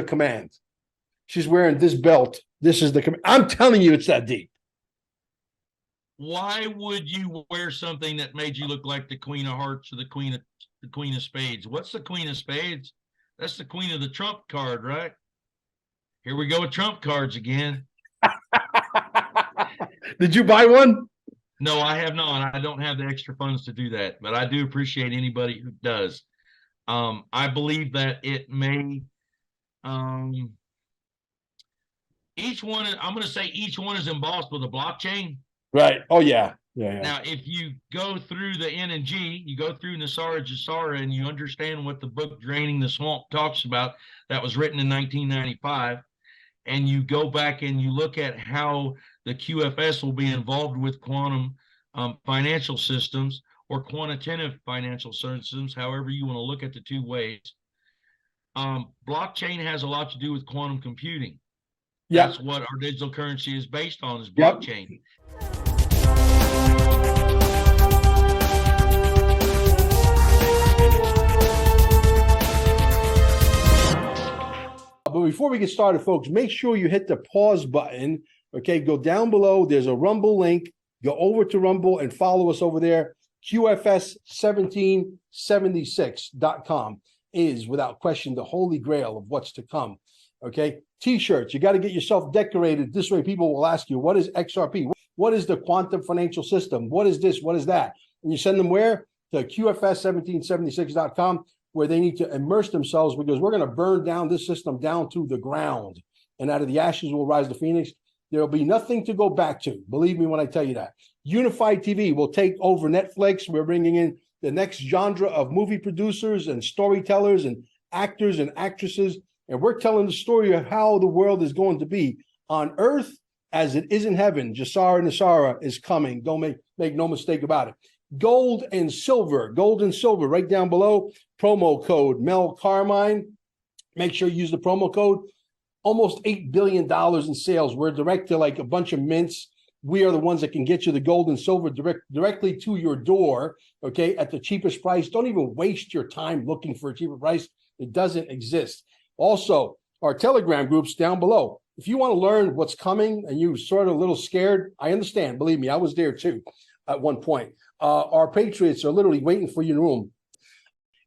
command. She's wearing this belt. This is the command. I'm telling you, it's that deep. Why would you wear something that made you look like the Queen of Hearts or the Queen of Spades? What's the Queen of Spades? That's the Queen of the Trump card, right? Here we go with Trump cards again. Did you buy one? No, I have not. I don't have the extra funds to do that, but I do appreciate anybody who does. I believe that it may, each one, I'm going to say each one is embossed with a blockchain. Right. Oh, yeah. Yeah. Now, if you go through the N and G, you go through Nasara Jasara, and you understand what the book Draining the Swamp talks about, that was written in 1995, and you go back and you look at how the QFS will be involved with quantum financial systems or quantitative financial systems, however you want to look at the two ways. Blockchain has a lot to do with quantum computing. Yep. That's what our digital currency is based on, is blockchain. Yep. But before we get started, folks, make sure you hit the pause button. Okay, go down below. There's a Rumble link. Go over to Rumble and follow us over there. QFS1776.com is, without question, the holy grail of what's to come. Okay, T-shirts. You got to get yourself decorated. This way people will ask you, what is XRP? What is the quantum financial system? What is this? What is that? And you send them where? To QFS1776.com, where they need to immerse themselves, because we're going to burn down this system down to the ground. And out of the ashes will rise the phoenix. There will be nothing to go back to. Believe me when I tell you that. Unified TV will take over Netflix. We're bringing in the next genre of movie producers and storytellers and actors and actresses. And we're telling the story of how the world is going to be on earth as it is in heaven. Jasara Nasara is coming. Don't make no mistake about it. Gold and silver right down below. Promo code Mel Carmine. Make sure you use the promo code. Almost $8 billion in sales. We're direct to like a bunch of mints. We are the ones that can get you the gold and silver directly to your door, okay, at the cheapest price. Don't even waste your time looking for a cheaper price. It doesn't exist. Also, our Telegram groups down below. If you want to learn what's coming and you're sort of a little scared, I understand. Believe me, I was there too at one point. Our Patriots are literally waiting for you in the room.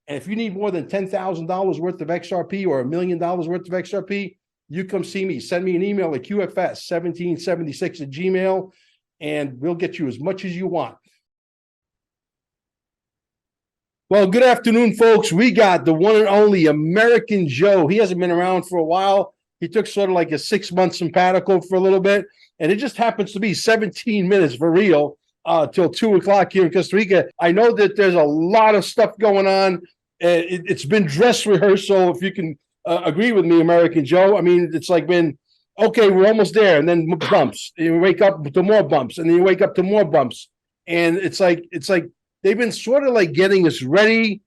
And if you need more than $10,000 worth of XRP or $1 million worth of XRP, you come see me. Send me an email at QFS1776@gmail, and we'll get you as much as you want. Well, good afternoon, folks. We got the one and only American Joe. He hasn't been around for a while. He took sort of like a 6-month sabbatical for a little bit, and it just happens to be 17 minutes for real till 2 o'clock here in Costa Rica. I know that there's a lot of stuff going on. It's been dress rehearsal, if you can agree with me, American Joe. I mean, it's like been, okay, we're almost there, and then bumps. You wake up to more bumps, and then you wake up to more bumps. And it's like they've been sort of like getting us ready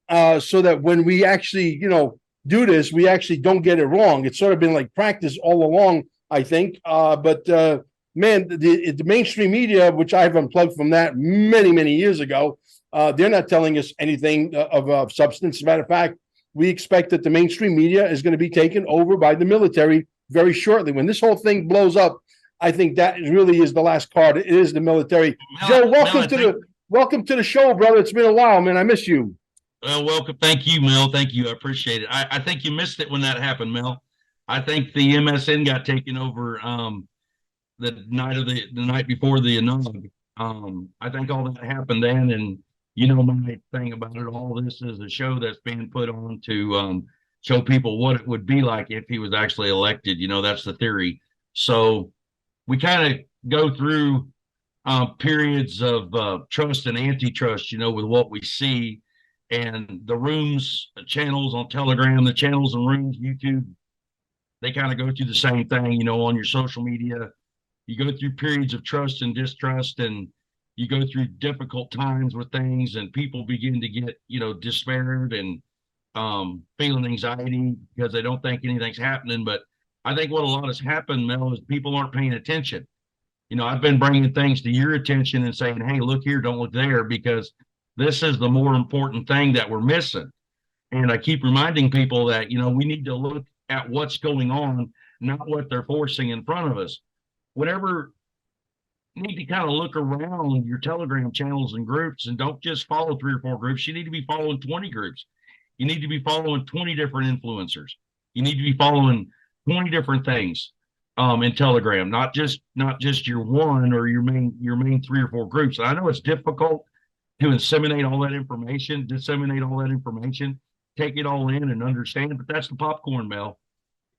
so that when we actually, do this, we actually don't get it wrong. It's sort of been like practice all along, I think. But man, the mainstream media, which I've unplugged from that many, many years ago, they're not telling us anything of substance. As a matter of fact, we expect that the mainstream media is going to be taken over by the military very shortly. When this whole thing blows up, I think that really is the last card. It is the military. Joe, welcome to the show, brother. It's been a while, man. I miss you. Well, welcome. Thank you, Mel. Thank you. I appreciate it. I think you missed it when that happened, Mel. I think the MSN got taken over the night before the Anog. I think all that happened then, and my thing about it all, this is a show that's being put on to show people what it would be like if he was actually elected. That's the theory. So we kind of go through periods of trust and antitrust, with what we see. And the rooms, the channels on Telegram, the channels and rooms, YouTube, they kind of go through the same thing, on your social media. You go through periods of trust and distrust, and you go through difficult times with things, and people begin to get, despaired and feeling anxiety because they don't think anything's happening. But I think what a lot has happened, Mel, is people aren't paying attention. I've been bringing things to your attention and saying, hey, look here, don't look there, because this is the more important thing that we're missing. And I keep reminding people that, we need to look at what's going on, not what they're forcing in front of us. Whenever you need to kind of look around your Telegram channels and groups, and don't just follow 3 or 4 groups. You need to be following 20 groups. You need to be following 20 different influencers. You need to be following 20 different things in Telegram, not just your one or your main 3 or 4 groups. And I know it's difficult to disseminate all that information, take it all in and understand it, but that's the popcorn, Mel.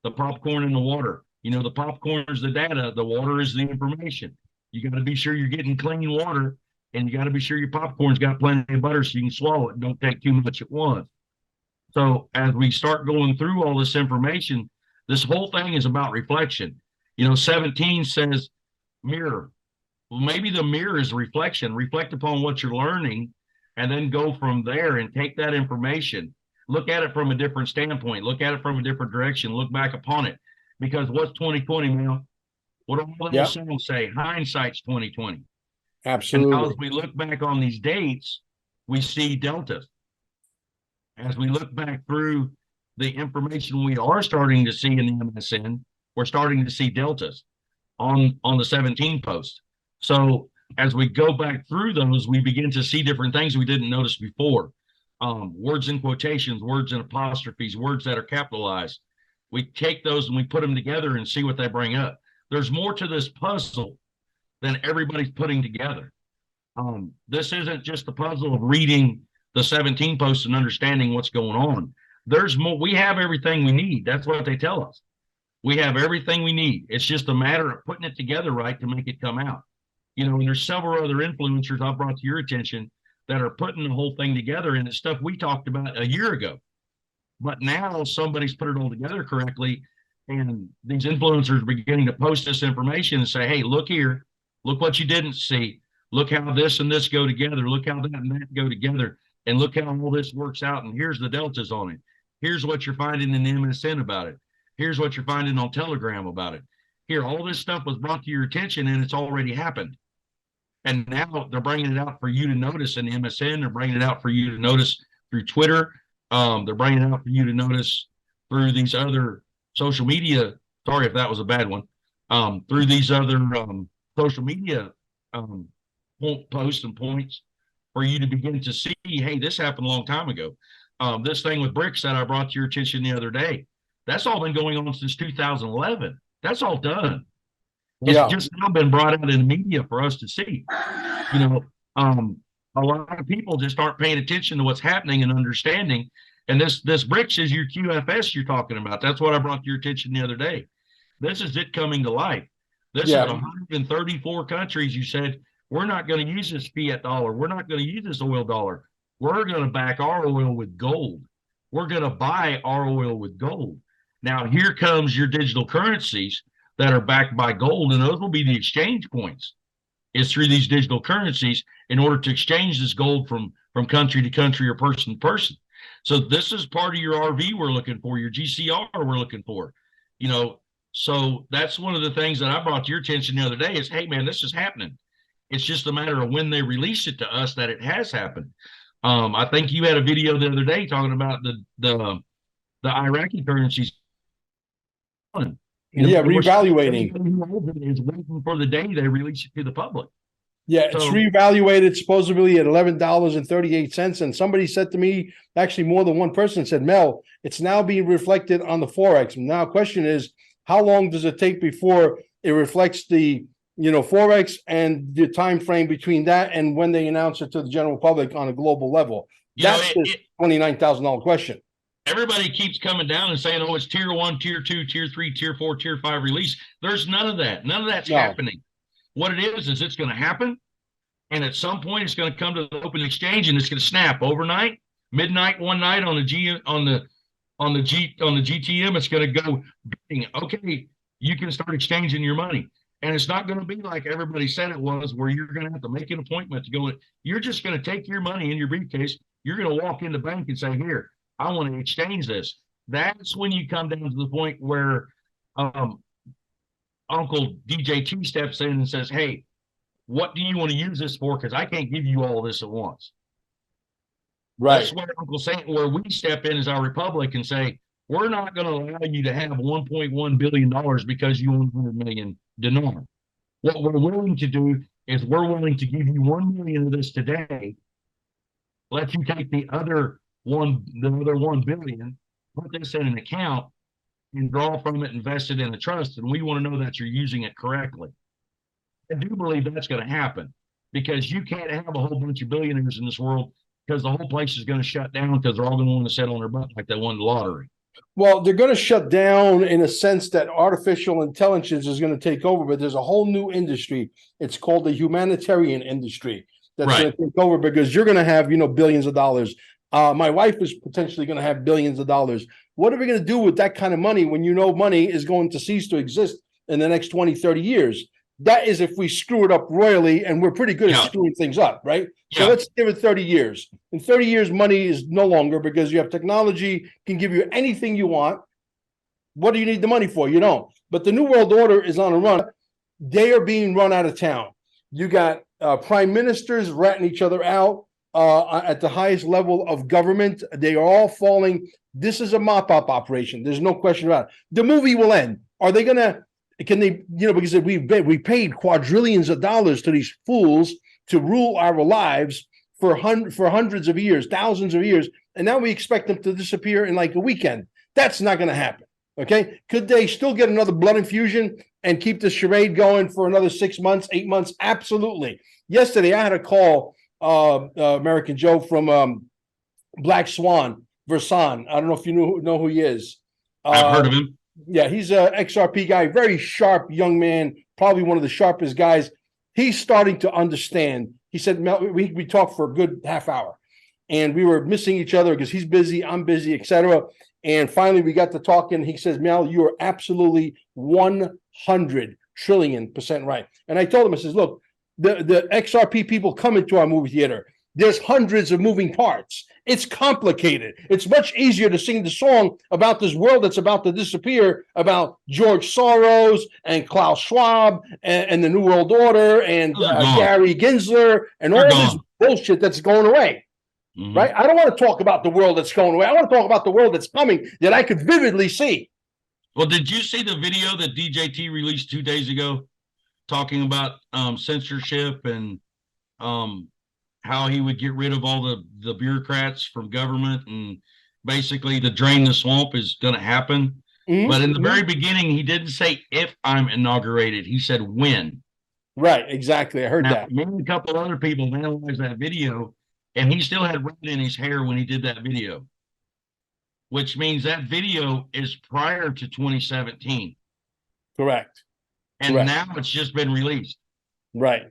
The popcorn in the water. You know, the popcorn is the data, the water is the information. You got to be sure you're getting clean water, and you got to be sure your popcorn's got plenty of butter so you can swallow it and don't take too much at once. So as we start going through all this information, this whole thing is about reflection. You know, 17 says mirror. Well, maybe the mirror is reflection. Reflect upon what you're learning and then go from there and take that information. Look at it from a different standpoint. Look at it from a different direction. Look back upon it. Because what's 2020, man? What do all those songs say? Hindsight's 2020. Absolutely. And now as we look back on these dates, we see deltas. As we look back through the information we are starting to see in the MSN, we're starting to see deltas on the 17 post. So as we go back through those, we begin to see different things we didn't notice before. Words in quotations, words in apostrophes, words that are capitalized. We take those and we put them together and see what they bring up. There's more to this puzzle than everybody's putting together. This isn't just the puzzle of reading the 17 posts and understanding what's going on. There's more. We have everything we need. That's what they tell us. We have everything we need. It's just a matter of putting it together right to make it come out. You know, and there's several other influencers I've brought to your attention that are putting the whole thing together, and it's stuff we talked about a year ago. But now somebody's put it all together correctly, and these influencers are beginning to post this information and say, hey, look here, look what you didn't see. Look how this and this go together. Look how that and that go together. And look how all this works out. And here's the deltas on it. Here's what you're finding in the MSN about it. Here's what you're finding on Telegram about it. Here, all this stuff was brought to your attention, and it's already happened. And now they're bringing it out for you to notice in the MSN. They're bringing it out for you to notice through Twitter. They're bringing it out for you to notice through these other social media. Sorry if that was a bad one. Through these other social media posts and points for you to begin to see, hey, this happened a long time ago. This thing with bricks that I brought to your attention the other day, that's all been going on since 2011. That's all done. It's just now been brought out in the media for us to see. You know, a lot of people just aren't paying attention to what's happening and understanding. And this bricks is your QFS you're talking about. That's what I brought to your attention the other day. This is it coming to life. This is 134 countries. You said, we're not going to use this fiat dollar. We're not going to use this oil dollar. We're going to back our oil with gold. We're going to buy our oil with gold. Now, here comes your digital currencies that are backed by gold, and those will be the exchange points. It's through these digital currencies in order to exchange this gold from country to country or person to person. So this is part of your RV we're looking for, your GCR we're looking for. You know, so that's one of the things that I brought to your attention the other day is, hey, man, this is happening. It's just a matter of when they release it to us that it has happened. I think you had a video the other day talking about the Iraqi currencies. Reevaluating. Is waiting for the day they release it to the public. Yeah, it's reevaluated supposedly at $11.38. And somebody said to me, actually more than one person said, Mel, it's now being reflected on the Forex. Now, the question is, how long does it take before it reflects the Forex and the time frame between that and when they announce it to the general public on a global level? That's the $29,000 question. Everybody keeps coming down and saying, oh, it's tier 1, tier 2, tier 3, tier 4, tier 5 release. There's none of that. None of that's happening. What it is it's going to happen. And at some point it's going to come to the open exchange and it's going to snap overnight, midnight, one night on the GTM. It's going to go, okay, you can start exchanging your money. And it's not going to be like everybody said it was, where you're going to have to make an appointment to go in. You're just going to take your money in your briefcase. You're going to walk in the bank and say, here, I want to exchange this. That's when you come down to the point where Uncle DJT steps in and says, hey, what do you want to use this for? Because I can't give you all this at once. Right. That's where where we step in as our republic and say, we're not going to allow you to have $1.1 billion because you own 100 million dinar. What we're willing to do is we're willing to give you 1 million of this today, let you take the other 1 billion, put this in an account and draw from it, invest it in a trust. And we want to know that you're using it correctly. I do believe that's going to happen because you can't have a whole bunch of billionaires in this world because the whole place is going to shut down because they're all going to want to sit on their butt like they won the lottery. Well, they're going to shut down in a sense that artificial intelligence is going to take over, but there's a whole new industry. It's called the humanitarian industry that's Right. going to take over because you're going to have, billions of dollars. My wife is potentially going to have billions of dollars. What are we going to do with that kind of money when money is going to cease to exist in the next 20, 30 years? That is if we screw it up royally, and we're pretty good at screwing things up, right? So let's give it 30 years. In 30 years, money is no longer because you have technology, can give you anything you want. What do you need the money for? You don't. But the New World Order is on a run. They are being run out of town. You got prime ministers ratting each other out at the highest level of government. They are all falling. This is a mop-up operation. There's no question about it. The movie will end. Are they going to? Can they, because we paid quadrillions of dollars to these fools to rule our lives for hundreds of years, thousands of years, and now we expect them to disappear in like a weekend. That's not going to happen. Okay. Could they still get another blood infusion and keep the charade going for another 6 months, 8 months? Absolutely. Yesterday, I had a call, American Joe from Black Swan, Versan. I don't know if you know who he is. I've heard of him. Yeah, he's a XRP guy, very sharp young man, probably one of the sharpest guys. He's starting to understand. He said, Mel, we talked for a good half hour, and we were missing each other because he's busy, I'm busy, etc. And finally, we got to talking. He says, Mel, you are absolutely 100 trillion% right. And I told him, I says, look, the XRP people come into our movie theater. There's hundreds of moving parts. It's complicated. It's much easier to sing the song about this world that's about to disappear, about George Soros and Klaus Schwab and the New World Order and Gary Gensler and all this bullshit that's going away. Mm-hmm. Right? I don't want to talk about the world that's going away. I want to talk about the world that's coming that I could vividly see. Well, did you see the video that DJT released 2 days ago talking about censorship and how he would get rid of all the bureaucrats from government, and basically the drain the swamp is going to happen. Mm-hmm. But in the very beginning, he didn't say if I'm inaugurated. He said when. Right, exactly. I heard that. Me and a couple other people analyzed that video, and he still had red in his hair when he did that video, which means that video is prior to 2017. Correct. And now it's just been released. Right.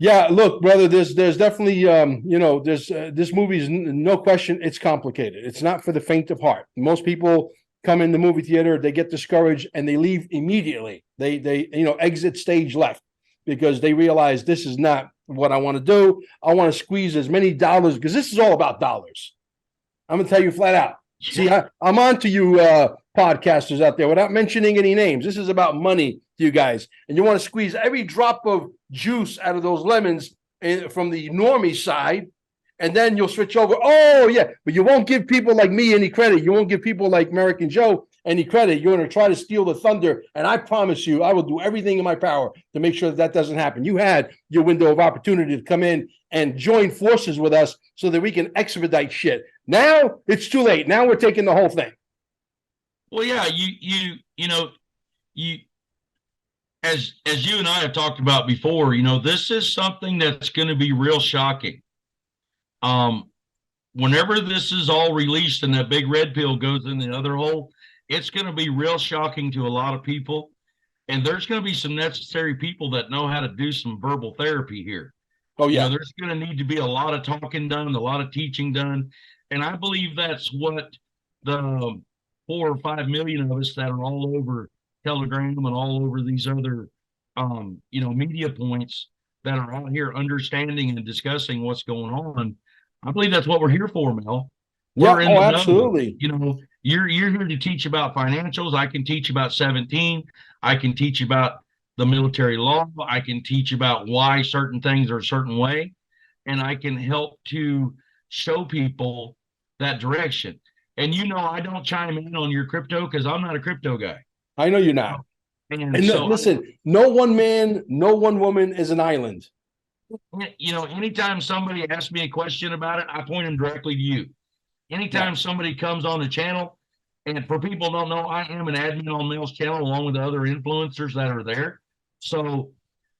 Yeah, look, brother, there's definitely, there's this movie is no question. It's complicated. It's not for the faint of heart. Most people come in the movie theater, they get discouraged and they leave immediately. They exit stage left because they realize this is not what I want to do. I want to squeeze as many dollars because this is all about dollars. I'm going to tell you flat out. See, I'm on to you podcasters out there without mentioning any names. This is about money to you guys. And you want to squeeze every drop of juice out of those lemons from the normie side. And then you'll switch over. Oh, yeah. But you won't give people like me any credit. You won't give people like American Joe any credit. You're going to try to steal the thunder. And I promise you, I will do everything in my power to make sure that doesn't happen. You had your window of opportunity to come in and join forces with us so that we can expedite shit. Now it's too late. Now we're taking the whole thing. Well, yeah, you as you and I have talked about before, this is something that's going to be real shocking. Whenever this is all released and that big red pill goes in the other hole, it's going to be real shocking to a lot of people. And there's going to be some necessary people that know how to do some verbal therapy here. Oh, yeah. There's going to need to be a lot of talking done, a lot of teaching done. And I believe that's what the 4 or 5 million of us that are all over Telegram and all over these other, media points that are out here understanding and discussing what's going on. I believe that's what we're here for, Mel. We're in the absolutely. You're here to teach about financials. I can teach about 17. I can teach about the military law. I can teach about why certain things are a certain way. And I can help to show people that direction. And I don't chime in on your crypto because I'm not a crypto guy. I know you're not. And And so, listen, no one man, no one woman is an island. anytime somebody asks me a question about it, I point them directly to you. Anytime somebody comes on the channel, and for people who don't know, I am an admin on Mel's channel along with the other influencers that are there. So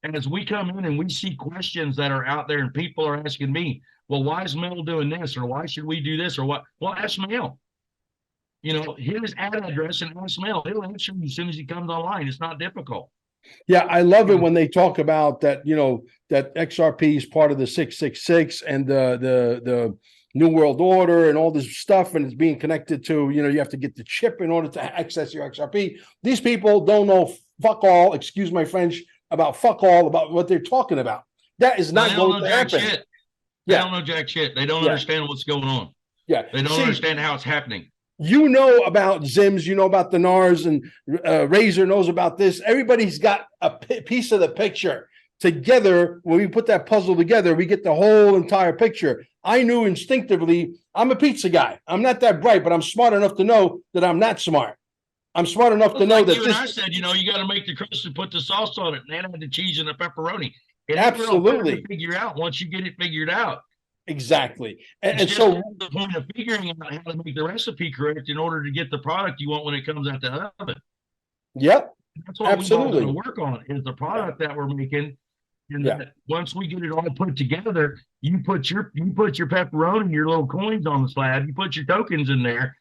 as we come in and we see questions that are out there and people are asking me, well, why is Mel doing this? Or why should we do this? Or what? Well, ask Mel. Hit his ad address and ask Mel. He'll answer you as soon as he comes online. It's not difficult. Yeah, I love it when they talk about that, that XRP is part of the 666 and the New World Order and all this stuff, and it's being connected to, you have to get the chip in order to access your XRP. These people don't know fuck all, excuse my French, about fuck all about what they're talking about. That is not going to happen. Shit. They don't know jack shit. They don't understand what's going on. Yeah. They don't understand how it's happening. You know about Zims, you know about the NARS, and Razor knows about this. Everybody's got a piece of the picture. Together, when we put that puzzle together, we get the whole entire picture. I knew instinctively, I'm a pizza guy. I'm not that bright, but I'm smart enough to know that I'm not smart. I'm smart enough to know that you this. And I said, you got to make the crust and put the sauce on it, and then add the cheese and the pepperoni. And absolutely. Figure out once you get it figured out. Exactly. And so the point of figuring out how to make the recipe correct in order to get the product you want when it comes out the oven. Yep. That's what we're going to work on is the product that we're making. And once we get it all put together, you put your pepperoni, your little coins on the slab, you put your tokens in there.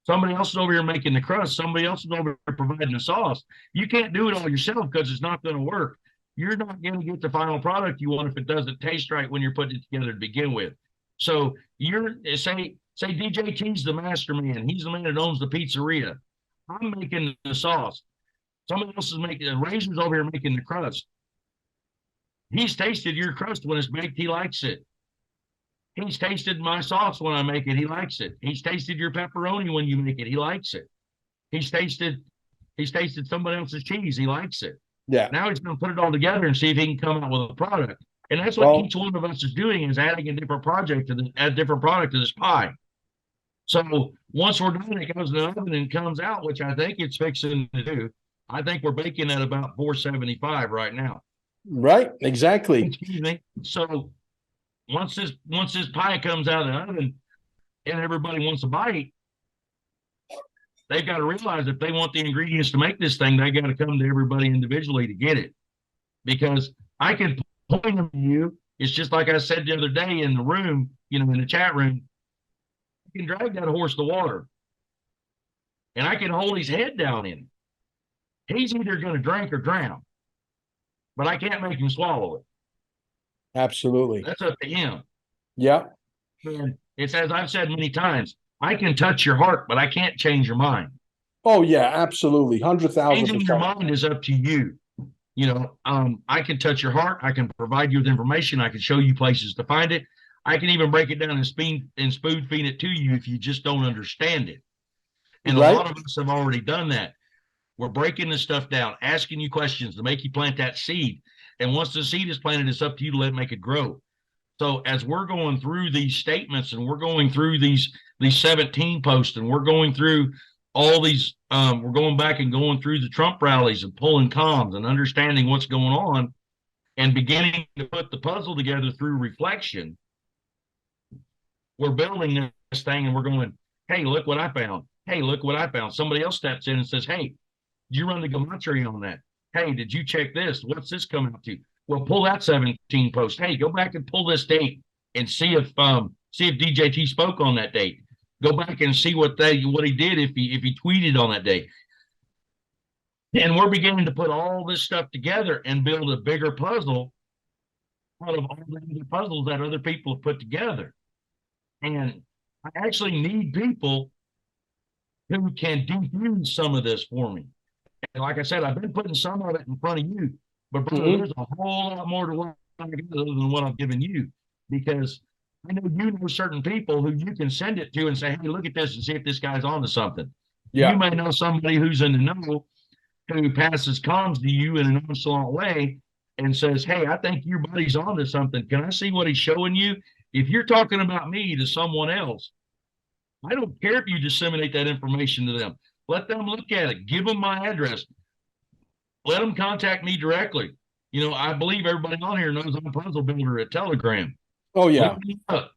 Somebody else is over here making the crust. Somebody else is over here providing the sauce. You can't do it all yourself because it's not going to work. You're not going to get the final product you want if it doesn't taste right when you're putting it together to begin with. So say DJ T's the master man. He's the man that owns the pizzeria. I'm making the sauce. Somebody else is making the Razor's over here making the crust. He's tasted your crust when it's baked. He likes it. He's tasted my sauce when I make it. He likes it. He's tasted your pepperoni when you make it. He likes it. He's tasted somebody else's cheese. He likes it. Yeah. Now he's going to put it all together and see if he can come out with a product. And that's what each one of us is doing is adding a different different product to this pie. So once we're done, it goes in the oven and comes out, which I think it's fixing to do. I think we're baking at about 475 right now. Right. Exactly. Excuse me. So once this pie comes out of the oven and everybody wants a bite, they've got to realize if they want the ingredients to make this thing, they got to come to everybody individually to get it. Because I can point them to you. It's just like I said the other day in the room, in the chat room. I can drag that horse to water. And I can hold his head down in it. He's either going to drink or drown. But I can't make him swallow it. Absolutely. That's up to him. Yeah. And it's as I've said many times, I can touch your heart, but I can't change your mind. Oh, yeah, absolutely. 100,000%. Changing your mind is up to you. I can touch your heart. I can provide you with information. I can show you places to find it. I can even break it down and spoon feed it to you if you just don't understand it. And a lot of us have already done that. We're breaking this stuff down, asking you questions to make you plant that seed. And once the seed is planted, it's up to you to make it grow. So as we're going through these statements and we're going through these 17 posts and we're going through all these, we're going back and going through the Trump rallies and pulling comms and understanding what's going on and beginning to put the puzzle together through reflection, we're building this thing and we're going, hey, look what I found. Hey, look what I found. Somebody else steps in and says, hey, did you run the gematria on that? Hey, did you check this? What's this come out to? Well, pull that 17 post. Hey, go back and pull this date and see if DJT spoke on that date. Go back and see what he did if he tweeted on that day. And we're beginning to put all this stuff together and build a bigger puzzle out of all the other puzzles that other people have put together. And I actually need people who can defuse some of this for me. And like I said, I've been putting some of it in front of you, but brother, there's a whole lot more to what I got other than what I've given you, because I know you know certain people who you can send it to and say, hey, look at this and see if this guy's onto something. Yeah. You may know somebody who's in the know who passes comms to you in a nonchalant way and says, hey, I think your buddy's onto something. Can I see what he's showing you? If you're talking about me to someone else, I don't care if you disseminate that information to them. Let them look at it. Give them my address. Let them contact me directly. You know, I believe everybody on here knows I'm a puzzle builder at Telegram. Oh Look yeah. me up.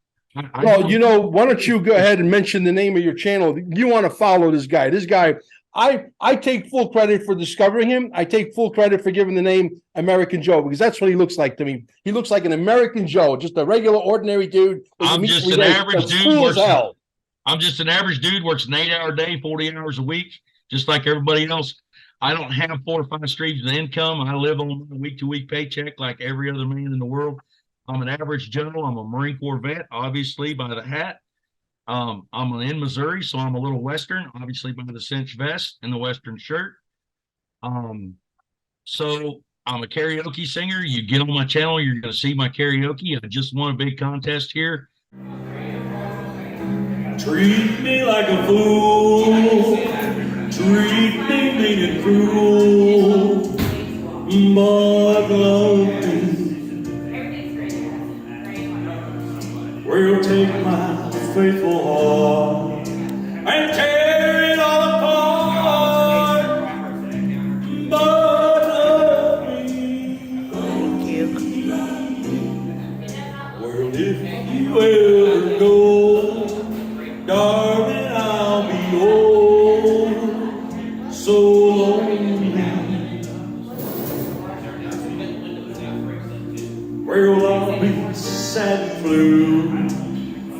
Well, you know, why don't you go ahead and mention the name of your channel? You want to follow this guy. This guy, I take full credit for discovering him. I take full credit for giving the name American Joe, because that's what he looks like to me. He looks like an American Joe, just a regular, ordinary dude. I'm just an average dude. Cool as hell. I'm just an average dude, works an 8-hour day, 40 hours a week, just like everybody else. I don't have 4 or 5 streams of income. I live on a week-to-week paycheck like every other man in the world. I'm an average Joe. I'm a Marine Corps vet, obviously, by the hat. I'm in Missouri, so I'm a little Western, obviously, by the cinch vest and the Western shirt. So I'm a karaoke singer. You get on my channel, you're going to see my karaoke. I just won a big contest here. Treat me like a fool, treat me mean and cruel, but love me. Will take my faithful heart and tear it all apart, but love me. Well, if you ever go, darling, I'll be oh so lonely. Well, I'll be sad and blue,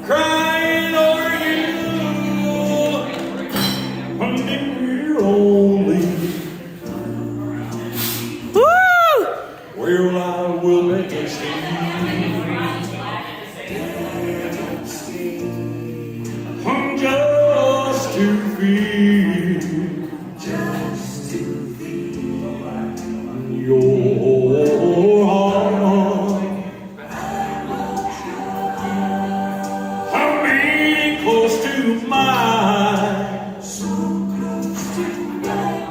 crying over you, under only. Woo! Well, I will make a just to feel your heart. I'm being close to mine.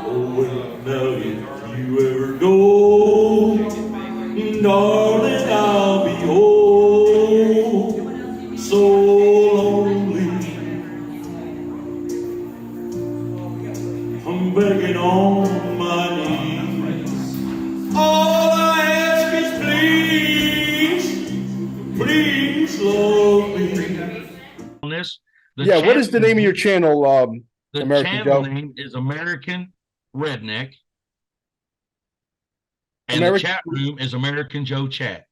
Oh, well, now if you ever go, darling, I'll be oh so lonely. I'm begging on my knees. All I ask is please love me. On this, Yeah, what is the name of your channel, the American channel Joe? name is American Redneck. And American- the chat room is American Joe Chat.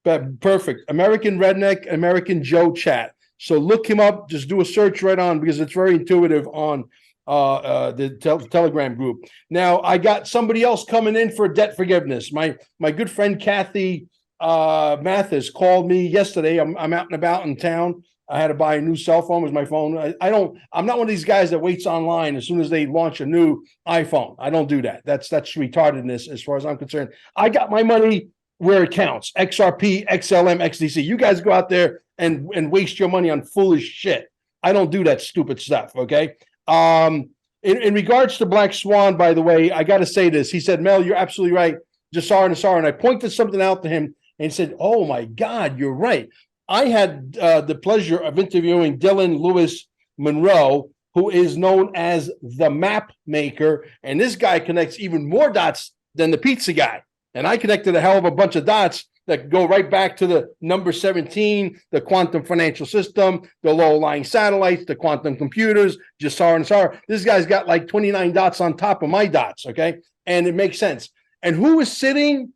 Perfect. American Redneck, American Joe Chat. So look him up. Just do a search right on, because it's very intuitive on the Telegram group. Now, I got somebody else coming in for debt forgiveness. My good friend Kathy Mathis called me yesterday. I'm out and about in town. I had to buy a new cell phone with my phone. I'm not one of these guys that waits online as soon as they launch a new iPhone. I don't do that. That's retardedness as far as I'm concerned. I got my money where it counts. XRP, XLM, XDC. You guys go out there and waste your money on foolish shit. I don't do that stupid stuff. Okay. In regards to Black Swan, by the way, I got to say this. He said, Mel, you're absolutely right. Jassar and Nassar. And I pointed something out to him and he said, oh my God, you're right. I had the pleasure of interviewing Dylan Lewis Monroe, who is known as the map maker. And this guy connects even more dots than the pizza guy. And I connected a hell of a bunch of dots that go right back to the number 17, the quantum financial system, the low-lying satellites, the quantum computers, Jassar and Nassar. This guy's got like 29 dots on top of my dots, okay? And it makes sense. And who is sitting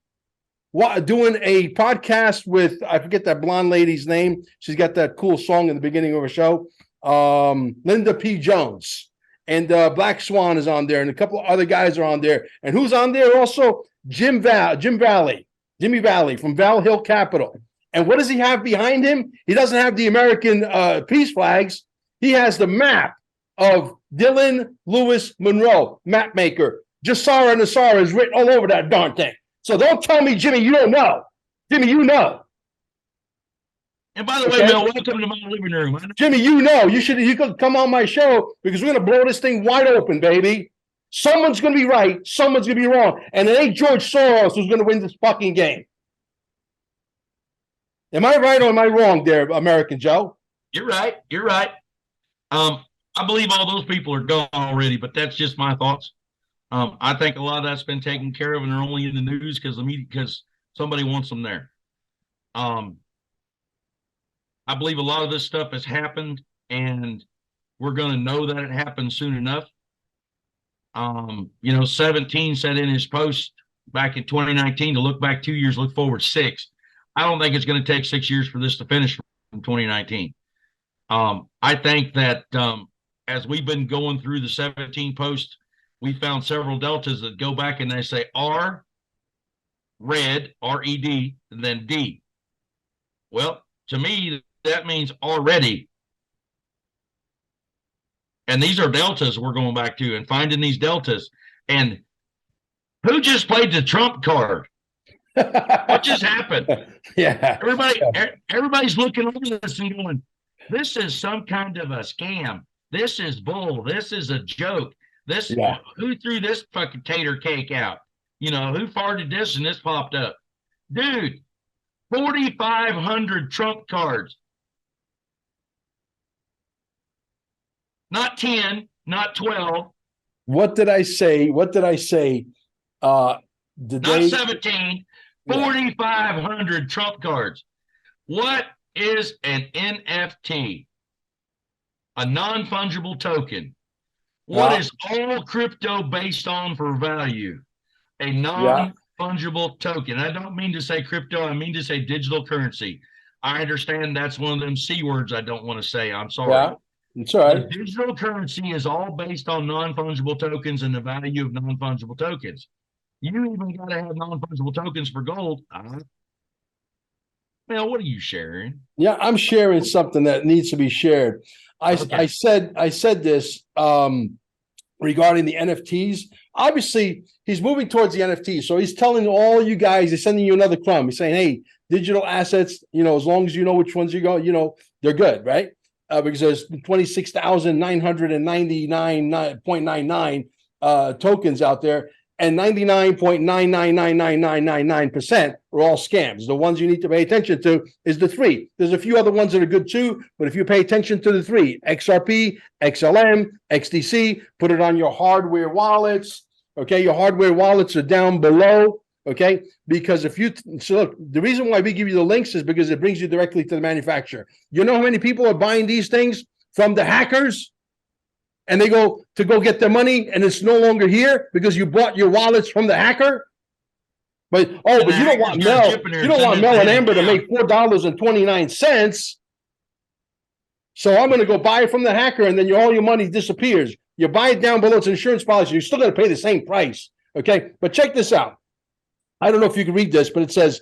doing a podcast with, I forget that blonde lady's name. She's got that cool song in the beginning of her show. Linda P. Jones. And Black Swan is on there, and a couple of other guys are on there. And who's on there also? Jimmy Valley from Val Hill Capital. And what does he have behind him? He doesn't have the American peace flags. He has the map of Dylan Lewis Monroe, map maker. Jassar and Nassar is written all over that darn thing. So don't tell me, Jimmy, you don't know. Jimmy, you know. And by the way, Mel, welcome to my living room. Jimmy, you know. You could come on my show because we're going to blow this thing wide open, baby. Someone's going to be right. Someone's going to be wrong. And it ain't George Soros who's going to win this fucking game. Am I right or am I wrong there, American Joe? You're right. You're right. I believe all those people are gone already, but that's just my thoughts. I think a lot of that's been taken care of, and they're only in the news because somebody wants them there. I believe a lot of this stuff has happened, and we're going to know that it happened soon enough. 17 said in his post back in 2019 to look back 2 years, look forward 6. I don't think it's going to take 6 years for this to finish from 2019. I think that as we've been going through the 17 posts, we found several deltas that go back and they say R, red, R-E-D, and then D. Well, to me, that means already. And these are deltas we're going back to and finding these deltas. And who just played the Trump card? What just happened? Yeah. Everybody's looking over this and going, this is some kind of a scam. This is bull. This is a joke. Who threw this fucking tater cake out? Who farted this and this popped up? Dude, 4,500 Trump cards. Not 10, not 12. What did I say? Not 17, 4,500 Trump cards. What is an NFT? A non-fungible token. What is all crypto based on for value? A non-fungible token. I don't mean to say crypto. I mean to say digital currency. I understand that's one of them C words I don't want to say. I'm sorry. Yeah, it's all right. The digital currency is all based on non-fungible tokens and the value of non-fungible tokens. You even got to have non-fungible tokens for gold. Mel, what are you sharing? Yeah, I'm sharing something that needs to be shared. I said this regarding the NFTs. Obviously, he's moving towards the NFTs. So he's telling all you guys, he's sending you another crumb. He's saying, hey, digital assets, as long as you know which ones you go, they're good, right? Because there's 26,999.99 tokens out there, and 99.9999999% are all scams. The ones you need to pay attention to is the 3. There's a few other ones that are good too, but if you pay attention to the 3, XRP, XLM, XDC, put it on your hardware wallets. Okay, your hardware wallets are down below. Okay, because look, the reason why we give you the links is because it brings you directly to the manufacturer. You know how many people are buying these things from the hackers? And they go get their money, and it's no longer here because you bought your wallets from the hacker. But you don't want Mel. You don't want Mel and Amber to make $4.29. So I'm going to go buy it from the hacker, and then all your money disappears. You buy it down below, it's an insurance policy. You're still going to pay the same price. Okay, but check this out. I don't know if you can read this, but it says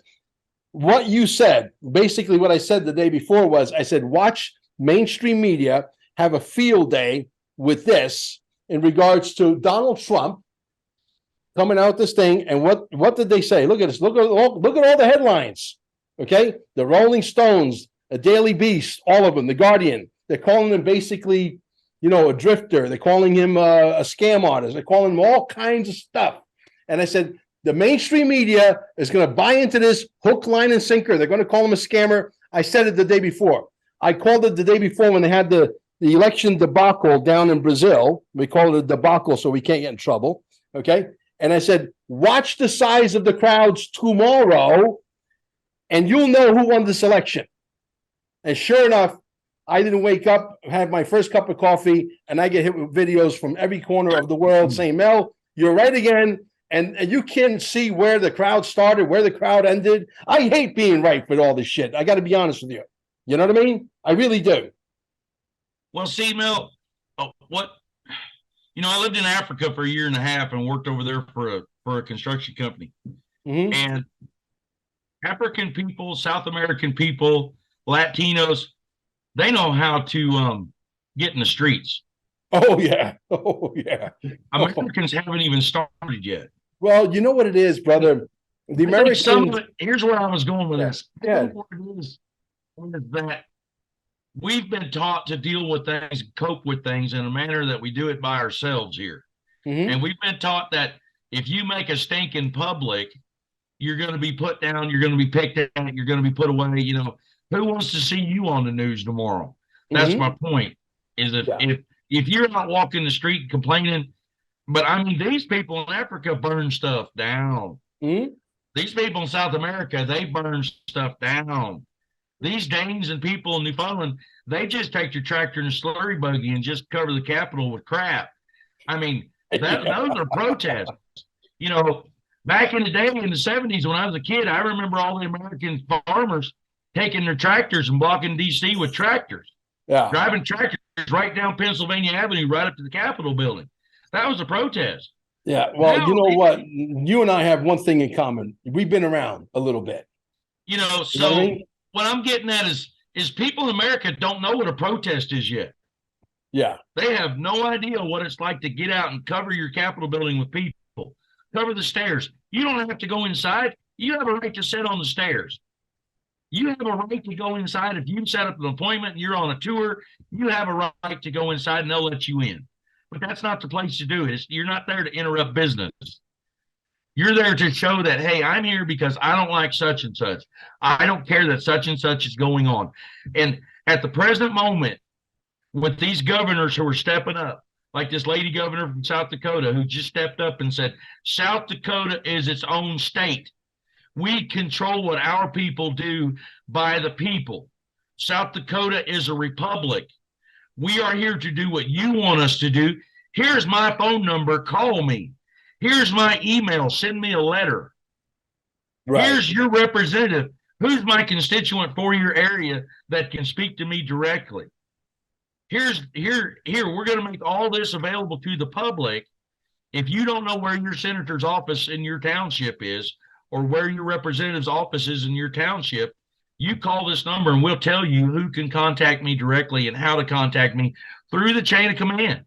what you said. Basically, what I said the day before was I said watch mainstream media have a field day with this in regards to Donald Trump coming out with this thing. And what did they say? Look at this. Look at all the headlines. Okay. The Rolling Stones, a Daily Beast, all of them, the Guardian, they're calling him basically, a drifter. They're calling him a scam artist. They're calling him all kinds of stuff. And I said, the mainstream media is going to buy into this hook, line, and sinker. They're going to call him a scammer. I said it the day before. I called it the day before when they had the election debacle down in Brazil. We call it a debacle so we can't get in trouble. Okay. And I said, watch the size of the crowds tomorrow and you'll know who won this election. And sure enough, I didn't wake up, have my first cup of coffee, and I get hit with videos from every corner of the world saying, Mel, you're right again. And you can see where the crowd started, where the crowd ended. I hate being right with all this shit. I got to be honest with you. You know what I mean? I really do. Well, see, Mel, I lived in Africa for 1.5 years and worked over there for a construction company. Mm-hmm. And African people, South American people, Latinos, they know how to get in the streets. Oh, yeah. Oh, yeah. Americans haven't even started yet. Well, you know what it is, brother? The Americans. Here's where I was going with this. Yeah. What it is that we've been taught to deal with things, cope with things in a manner that we do it by ourselves here. Mm-hmm. And we've been taught that if you make a stink in public, you're going to be put down, you're going to be picked at, you're going to be put away. Who wants to see you on the news tomorrow? That's my point. is Yeah. if you're not walking the street complaining, but I mean, these people in Africa burn stuff down. Mhm. These people in South America, they burn stuff down. These Danes and people in Newfoundland, they just take your tractor and a slurry buggy and just cover the Capitol with crap. I mean, Yeah. those are protests. You know, back in the day in the 70s when I was a kid, I remember all the American farmers taking their tractors and blocking DC with tractors, Yeah. driving tractors right down Pennsylvania Avenue, right up to the Capitol building. That was a protest. Yeah. Well, Now, you know what? You and I have one thing in common. We've been around a little bit. you know, You know what I so mean? what I'm getting at is people in America don't know what a protest is yet. Yeah. They have no idea what it's like to get out and cover your Capitol building with people, cover the stairs. You don't have to go inside. You have a right to sit on the stairs. You have a right to go inside. If you set up an appointment and you're on a tour, you have a right to go inside and they'll let you in. But that's not the place to do it. You're not there to interrupt business. You're there to show that, hey, I'm here because I don't like such and such. I don't care that such and such is going on. And at the present moment, with these governors who are stepping up, like this lady governor from South Dakota who just stepped up and said, South Dakota is its own state. We control what our people do by the people. South Dakota is a republic. We are here to do what you want us to do. Here's my phone number. Call me. Here's my email. Send me a letter. Right. Here's your representative. Who's my constituent for your area that can speak to me directly? Here, we're going to make all this available to the public. If you don't know where your senator's office in your township is, or where your representative's office is in your township, you call this number and we'll tell you who can contact me directly and how to contact me through the chain of command.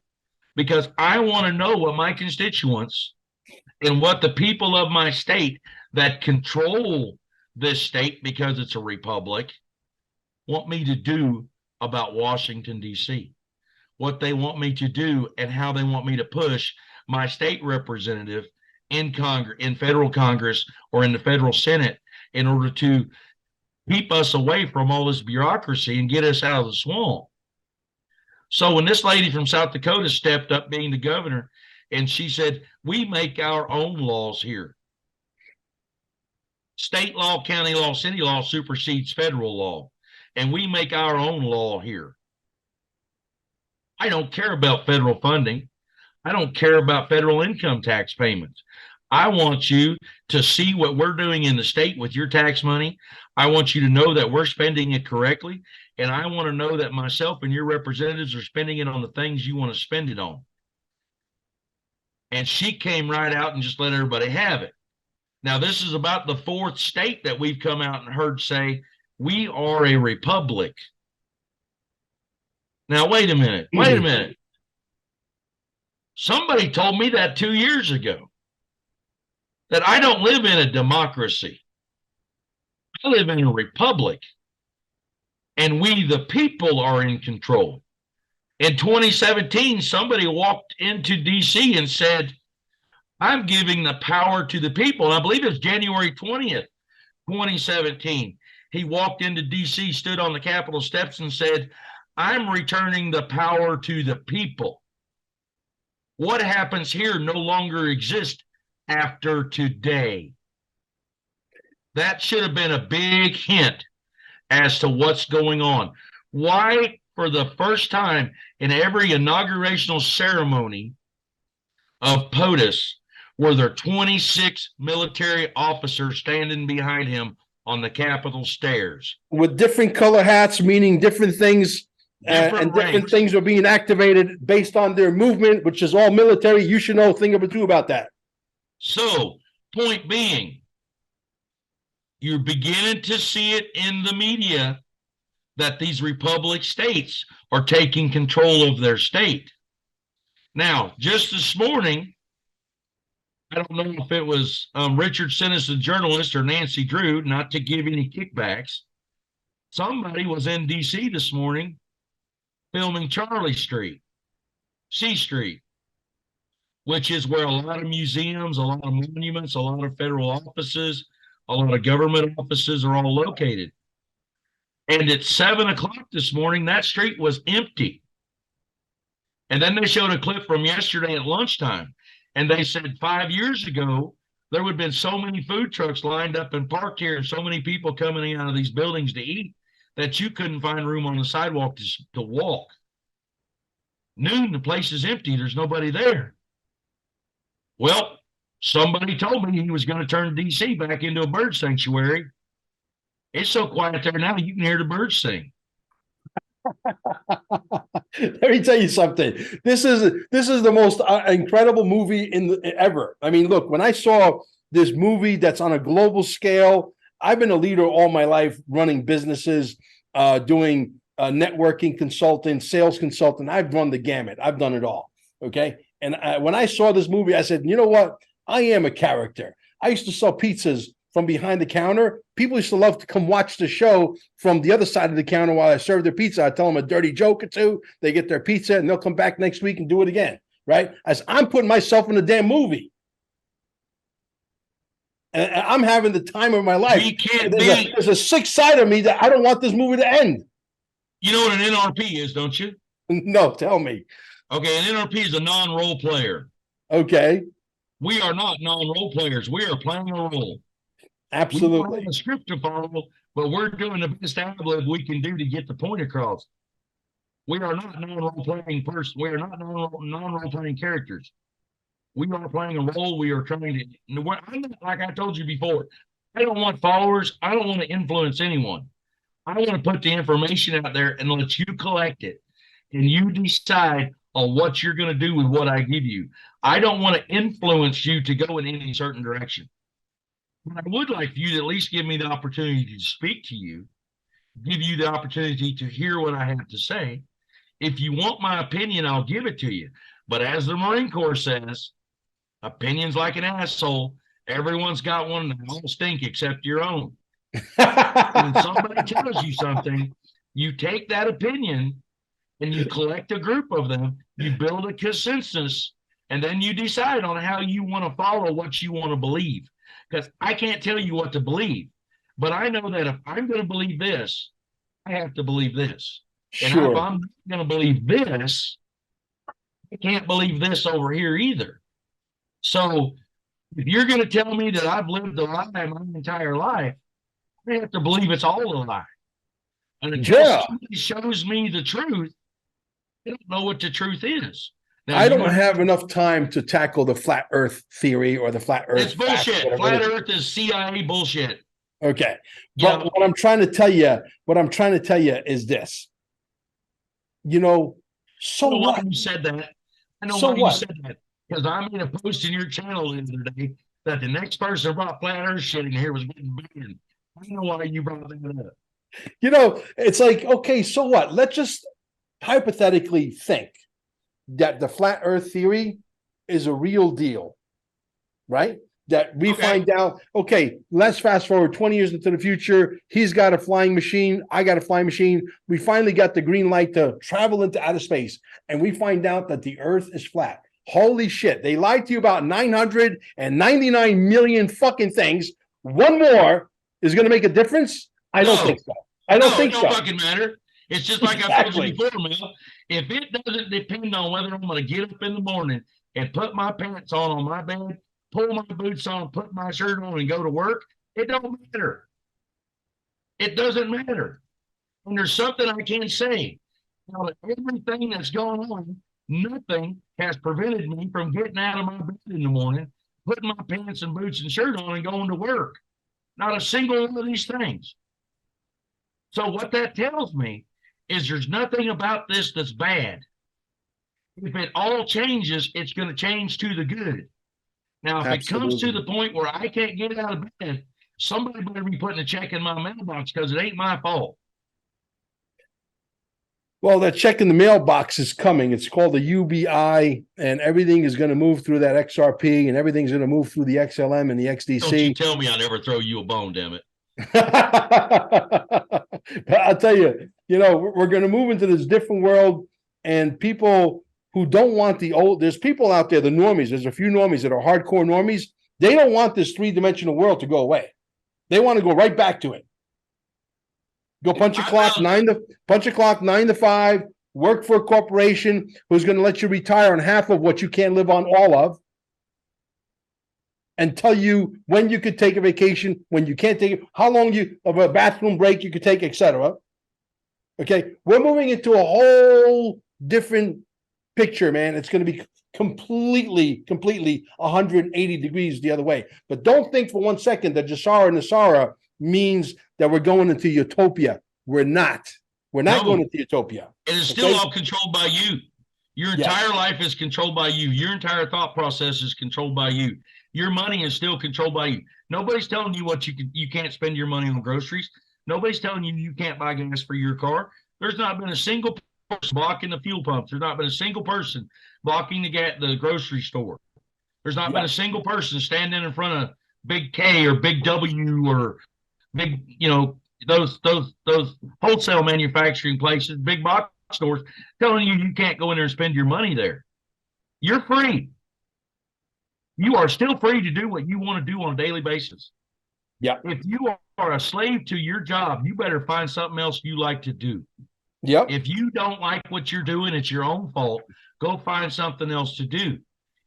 Because I want to know what my constituents and what the people of my state that control this state, because it's a republic, want me to do about Washington, D.C., what they want me to do and how they want me to push my state representative in Congress, in federal Congress, or in the federal Senate in order to keep us away from all this bureaucracy and get us out of the swamp. So when this lady from South Dakota stepped up being the governor, and she said, we make our own laws here. State law, county law, city law supersedes federal law, and we make our own law here. I don't care about federal funding. I don't care about federal income tax payments. I want you to see what we're doing in the state with your tax money. I want you to know that we're spending it correctly. And I want to know that myself and your representatives are spending it on the things you want to spend it on. And she came right out and just let everybody have it. Now, this is about the fourth state that we've come out and heard say, we are a republic. Now, wait a minute. Wait a minute. Somebody told me that 2 years ago, that I don't live in a democracy. I live in a republic. And we, the people, are in control. In 2017, somebody walked into D.C. and said, I'm giving the power to the people. And I believe it was January 20th, 2017. He walked into D.C., stood on the Capitol steps and said, I'm returning the power to the people. What happens here no longer exists after today. That should have been a big hint as to what's going on. Why, for the first time in every inaugurational ceremony of POTUS, were there 26 military officers standing behind him on the Capitol stairs? With different color hats, meaning different things, and different ranks. things are being activated based on their movement, which is all military. You should know a thing or two about that. So, point being, you're beginning to see it in the media that these republic states are taking control of their state. Now, just this morning, I don't know if it was Richard Sinis, the journalist, or Nancy Drew, not to give any kickbacks. Somebody was in D.C. this morning filming Charlie Street, C Street, which is where a lot of museums, a lot of monuments, a lot of federal offices, a lot of government offices are all located. And at 7 o'clock this morning, that street was empty. And then they showed a clip from yesterday at lunchtime, and they said 5 years ago, there would have been so many food trucks lined up and parked here and so many people coming out of these buildings to eat that you couldn't find room on the sidewalk to walk. Noon, the place is empty. There's nobody there. Well, somebody told me he was going to turn DC back into a bird sanctuary. It's so quiet there now, you can hear the birds sing. Let me tell you something. This is the most incredible movie ever. I mean, look, when I saw this movie that's on a global scale, I've been a leader all my life, running businesses, doing networking consulting, sales consulting. I've run the gamut. I've done it all. Okay. And when I saw this movie, I said, you know what? I am a character. I used to sell pizzas from behind the counter. People used to love to come watch the show from the other side of the counter while I serve their pizza. I tell them a dirty joke or two. They get their pizza and they'll come back next week and do it again. Right? As I'm putting myself in a damn movie. And I'm having the time of my life. There's a sick side of me that I don't want this movie to end. You know what an NRP is, don't you? No, tell me. Okay, an NRP is a non-role player. Okay. We are not non-role players. We are playing a role. Absolutely. We don't have a script to follow, but we're doing the best ad-lib we can do to get the point across. We are not non-role playing person. We are not non-role playing characters. We are playing a role. We are trying to. I'm not, like I told you before, I don't want followers. I don't want to influence anyone. I want to put the information out there and let you collect it, and you decide on what you're going to do with what I give you. I don't want to influence you to go in any certain direction. But I would like for you to at least give me the opportunity to speak to you, give you the opportunity to hear what I have to say. If you want my opinion, I'll give it to you. But as the Marine Corps says, opinion's like an asshole. Everyone's got one and they all stink except your own. When somebody tells you something, you take that opinion and you collect a group of them, you build a consensus, and then you decide on how you want to follow what you want to believe. Because I can't tell you what to believe, but I know that if I'm going to believe this, I have to believe this. And Sure. if I'm going to believe this, I can't believe this over here either. So if you're going to tell me that I've lived a lie my entire life, I have to believe it's all a lie. And until somebody shows me the truth, I don't know what the truth is. Now, I don't have enough time to tackle the flat earth theory or the flat earth. It's bullshit. Flat earth is CIA bullshit. Okay. But what I'm trying to tell you is this. You know, so what? You said that. I know so why what? you said that. Because I made a post in your channel the other day that the next person brought flat earth shit in here was getting banned. I know why you brought that up. You know, it's like, okay, so what? Let's just hypothetically think that the flat earth theory is a real deal, right? That we find out, okay, let's fast forward 20 years into the future. He's got a flying machine. I got a flying machine. We finally got the green light to travel into outer space. And we find out that the earth is flat. Holy shit. They lied to you about 999 million fucking things. One more is going to make a difference? I don't think so. I don't think so. It don't fucking matter. It's just like I told you before, Mel. If it doesn't depend on whether I'm going to get up in the morning and put my pants on my bed, pull my boots on, put my shirt on, and go to work, it don't matter. It doesn't matter. And there's something I can't say. Now, everything that's going on, nothing has prevented me from getting out of my bed in the morning, putting my pants and boots and shirt on, and going to work. Not a single one of these things. So what that tells me is there's nothing about this that's bad. If it all changes, it's going to change to the good. Now, if it comes to the point where I can't get out of bed, somebody better be putting a check in my mailbox because it ain't my fault. Well, that check in the mailbox is coming. It's called the UBI, and everything is going to move through that XRP, and everything's going to move through the XLM and the XDC. Don't you tell me I never throw you a bone, damn it. I'll tell you, you know, we're going to move into this different world, and people who don't want the old, there's people out there, the normies, there's a few normies that are hardcore normies. They don't want this three-dimensional world to go away. They want to go right back to it. Go punch a clock 9 to 5, work for a corporation who's going to let you retire on half of what you can't live on all of, and tell you when you could take a vacation, when you can't take it, how long of a bathroom break you could take, etc. Okay, we're moving into a whole different picture, man. It's going to be completely 180 degrees the other way. But don't think for 1 second that Jasara and Nasara means that we're going into utopia. We're not. We're not going into utopia. It is still all controlled by you. Your entire life is controlled by you. Your entire thought process is controlled by you. Your money is still controlled by you. Nobody's telling you what you can't spend your money on groceries. Nobody's telling you you can't buy gas for your car. There's not been a single person blocking the fuel pumps. There's not been a single person blocking the grocery store. There's not been a single person standing in front of Big K or Big W or big, those wholesale manufacturing places, big box stores, telling you can't go in there and spend your money there. You're free. You are still free to do what you want to do on a daily basis. Yeah. If you are a slave to your job, you better find something else you like to do. Yep. If you don't like what you're doing, it's your own fault. Go find something else to do.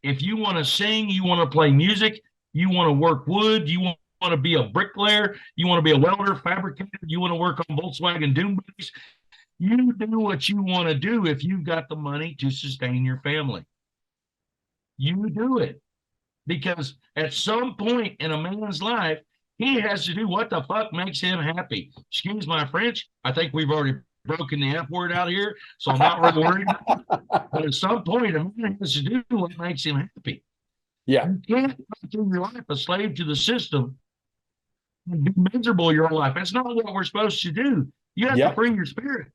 If you want to sing, you want to play music, you want to work wood, you want to be a bricklayer, you want to be a welder, fabricator, you want to work on Volkswagen Doom buggies, you do what you want to do if you've got the money to sustain your family. You do it. Because at some point in a man's life, he has to do what the fuck makes him happy. Excuse my French. I think we've already broken the F word out here, so I'm not really worried. But at some point, a man has to do what makes him happy. Yeah. You can't make your life a slave to the system and be miserable your whole life. That's not what we're supposed to do. You have to free your spirit.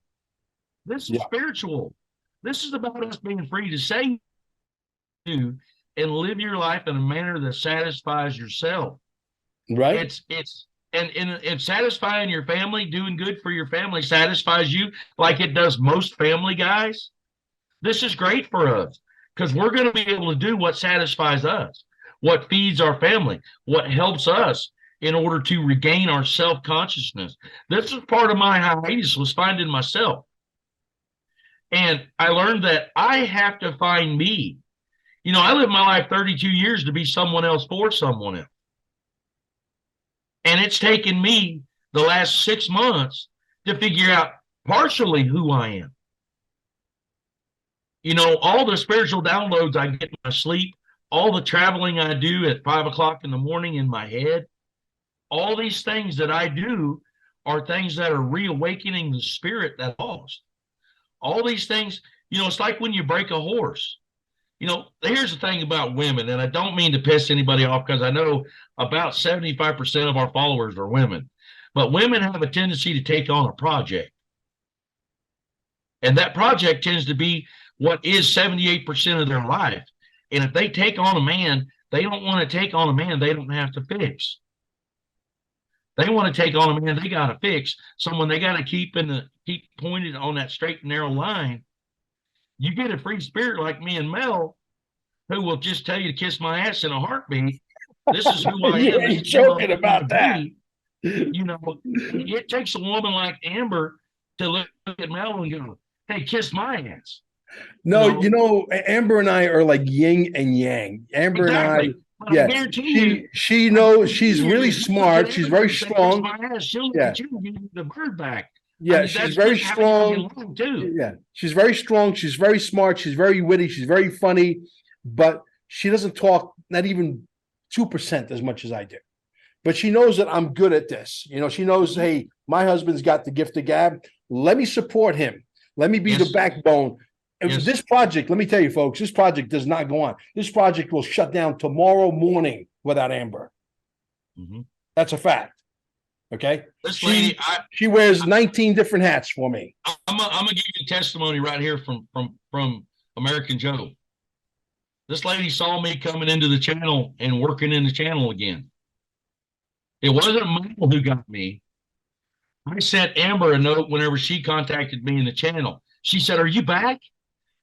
This is spiritual. This is about us being free to say you and live your life in a manner that satisfies yourself. Right. And satisfying your family, doing good for your family satisfies you like it does most family guys. This is great for us because we're going to be able to do what satisfies us, what feeds our family, what helps us in order to regain our self-consciousness. This is part of my hiatus, was finding myself. And I learned that I have to find me. I lived my life 32 years to be someone else for someone else. And it's taken me the last 6 months to figure out partially who I am. All the spiritual downloads I get in my sleep, all the traveling I do at 5 o'clock in the morning in my head, all these things that I do are things that are reawakening the spirit that lost. All these things, it's like when you break a horse. Here's the thing about women, and I don't mean to piss anybody off because I know about 75% of our followers are women, but women have a tendency to take on a project. And that project tends to be what is 78% of their life. And if they take on a man, they don't want to take on a man they don't have to fix. They want to take on a man they got to fix, someone they got to keep pointed on that straight and narrow line. You get a free spirit like me and Mel, who will just tell you to kiss my ass in a heartbeat. This is who I am. You ain't joking about that. It takes a woman like Amber to look at Mel and go, "Hey, kiss my ass." No, Amber and I are like yin and yang. Amber exactly. and I, yeah, I guarantee you, she knows she's really smart. She's very strong. She'll look at you and give you the bird back. Yeah, she's very strong. Yeah, she's very strong. She's very smart. She's very witty. She's very funny, but she doesn't talk not even 2% as much as I do. But she knows that I'm good at this. She knows, hey, my husband's got the gift of gab. Let me support him. Let me be the backbone. This project, let me tell you, folks, this project does not go on. This project will shut down tomorrow morning without Amber. Mm-hmm. That's a fact. Okay. This lady, she wears 19 different hats for me. I'm gonna give you a testimony right here from American Joe. This lady saw me coming into the channel and working in the channel again. It wasn't Michael who got me. I sent Amber a note whenever she contacted me in the channel. She said, "Are you back?"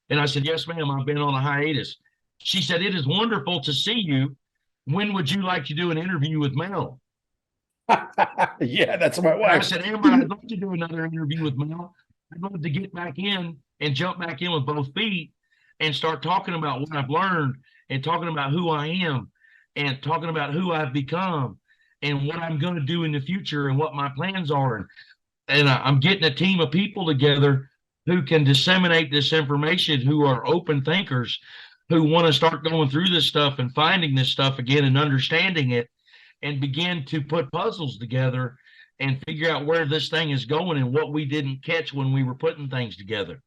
And I said, "Yes, ma'am. I've been on a hiatus." She said, "It is wonderful to see you. When would you like to do an interview with Mel?" Yeah, that's my wife. I said, "Amber, I'd love to do another interview with Mel, I'd love to get back in and jump back in with both feet and start talking about what I've learned and talking about who I am and talking about who I've become and what I'm going to do in the future and what my plans are. And I'm getting a team of people together who can disseminate this information, who are open thinkers, who want to start going through this stuff and finding this stuff again and understanding it and begin to put puzzles together and figure out where this thing is going and what we didn't catch when we were putting things together.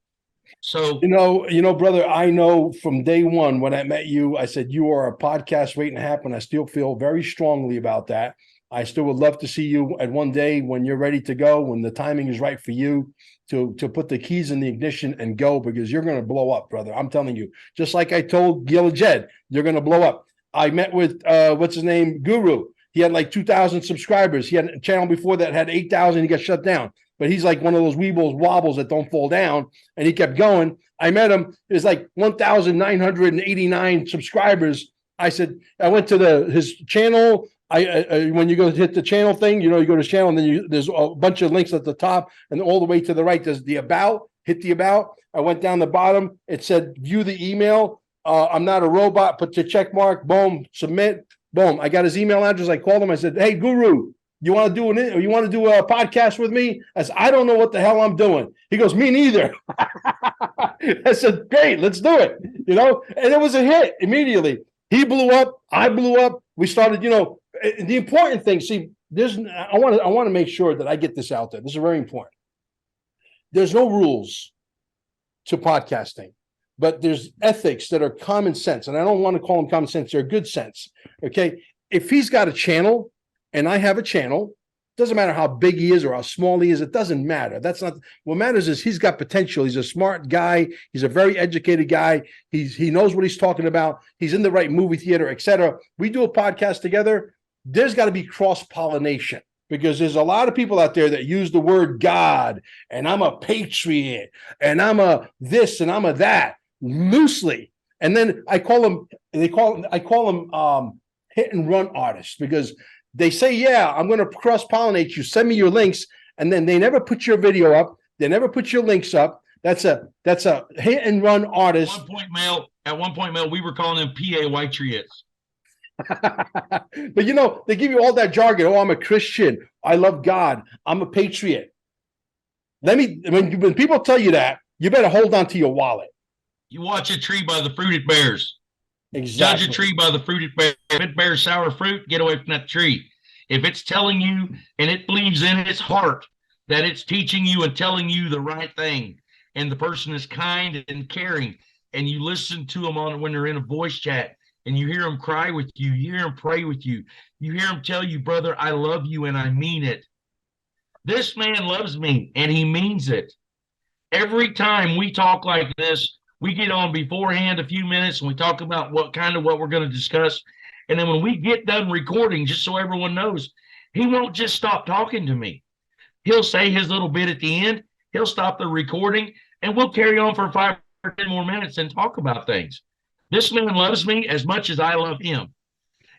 So, brother, I know from day one when I met you, I said you are a podcast waiting to happen. I still feel very strongly about that. I still would love to see you at one day when you're ready to go, when the timing is right for you to put the keys in the ignition and go, because you're going to blow up, brother. I'm telling you, just like I told Gil Jed, you're going to blow up. I met with, what's his name? Guru. He had like 2,000 subscribers. He had a channel before that had 8,000. He got shut down. But he's like one of those weebles wobbles that don't fall down. And he kept going. I met him. It was like 1,989 subscribers. I said, I went to his channel. When you go to hit the channel thing, you go to channel and then there's a bunch of links at the top and all the way to the right. There's the about, hit the about. I went down the bottom. It said, view the email. I'm not a robot, put the check mark, boom, submit, boom. I got his email address. I called him. I said, hey, Guru, you want to do a podcast with me? I said, I don't know what the hell I'm doing. He goes, me neither. I said, great, let's do it. And it was a hit immediately. He blew up. I blew up. We started, the important thing, see, I want to make sure that I get this out there. This is very important. There's no rules to podcasting, but there's ethics that are common sense. And I don't want to call them common sense. They're good sense. Okay. If he's got a channel and I have a channel, doesn't matter how big he is or how small he is. It doesn't matter. That's not what matters. Is he's got potential. He's a smart guy. He's a very educated guy. He knows what he's talking about. He's in the right movie theater, etc. We do a podcast together. There's got to be cross-pollination, because there's a lot of people out there that use the word God and I'm a patriot and I'm a this and I'm a that loosely. And then I call them hit and run artists, because they say, yeah, I'm going to cross-pollinate you. Send me your links. And then they never put your video up. They never put your links up. That's a hit and run artist. At one point, Mel, we were calling them patriots. But they give you all that jargon. Oh, I'm a Christian. I love God. I'm a patriot. When people tell you that, you better hold on to your wallet. You watch a tree by the fruited bears. Exactly. Judge a tree by the fruited bear. If it bears sour fruit, get away from that tree. If it's telling you and it believes in its heart that it's teaching you and telling you the right thing, and the person is kind and caring, and you listen to them when they're in a voice chat, and you hear them cry with you, you hear them pray with you, you hear them tell you, brother, I love you and I mean it. This man loves me and he means it. Every time we talk like this, we get on beforehand a few minutes and we talk about what we're going to discuss. And then when we get done recording, just so everyone knows, he won't just stop talking to me. He'll say his little bit at the end. He'll stop the recording and we'll carry on for 5 or 10 more minutes and talk about things. This man loves me as much as I love him.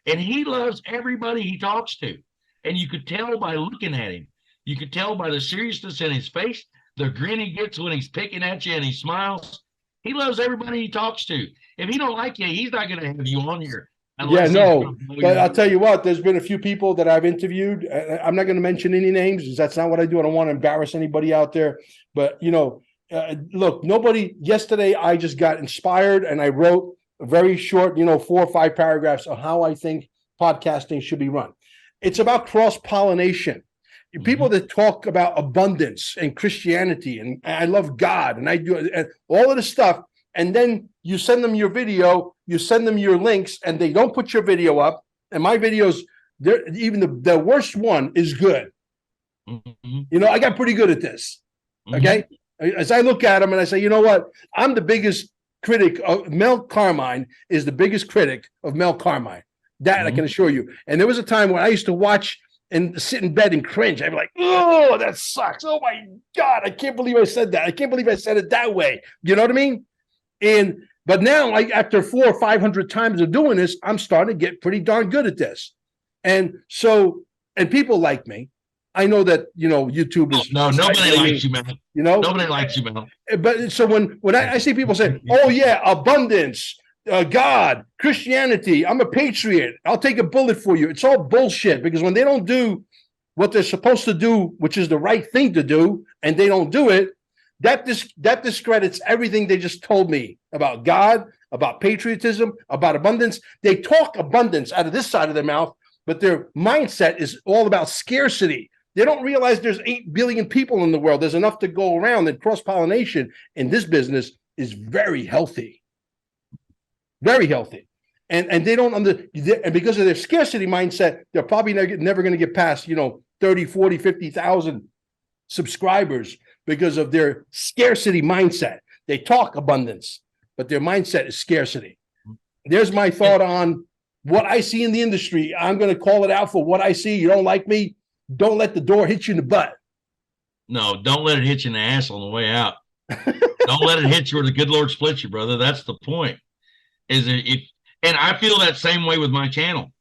And he loves everybody he talks to. And you could tell by looking at him. You could tell by the seriousness in his face, the grin he gets when he's picking at you and he smiles. He loves everybody he talks to. If he don't like you, he's not going to have you on here. Yeah, no. But I'll tell you what, there's been a few people that I've interviewed. I'm not going to mention any names, because that's not what I do. I don't want to embarrass anybody out there. But, look, yesterday I just got inspired and I wrote a very short, 4 or 5 paragraphs of how I think podcasting should be run. It's about cross-pollination. People that talk about abundance and Christianity and I love God and I do and all of this stuff, and then you send them your video, you send them your links, and they don't put your video up. And my videos, even the worst one is good. Mm-hmm. I got pretty good at this. Okay, as I look at them and I say, you know what, I'm the biggest critic of Mel Carmine. Is the biggest critic of Mel Carmine. That I can assure you. And there was a time when I used to watch and sit in bed and cringe. I'd be like, oh, that sucks. Oh my God, I can't believe I said that. I can't believe I said it that way. You know what I mean? But now, after 400 or 500 times of doing this, I'm starting to get pretty darn good at this. And people like me. I know that, YouTube is No, nobody likes you, man. Nobody likes you, man. But so when I see people say, oh yeah, abundance, God, Christianity, I'm a patriot, I'll take a bullet for you. It's all bullshit, because when they don't do what they're supposed to do, which is the right thing to do, and they don't do it, that discredits everything they just told me about God, about patriotism, about abundance. They talk abundance out of this side of their mouth, but their mindset is all about scarcity. They don't realize there's 8 billion people in the world. There's enough to go around, and cross-pollination in this business is very healthy. Very healthy. And they don't and because of their scarcity mindset, they're probably never going to get past, 30, 40, 50,000 subscribers because of their scarcity mindset. They talk abundance, but their mindset is scarcity. There's my thought on what I see in the industry. I'm going to call it out for what I see. You don't like me? Don't let the door hit you in the butt. No, don't let it hit you in the ass on the way out. Don't let it hit you where the good Lord splits you, brother. That's the point. And I feel that same way with my channel.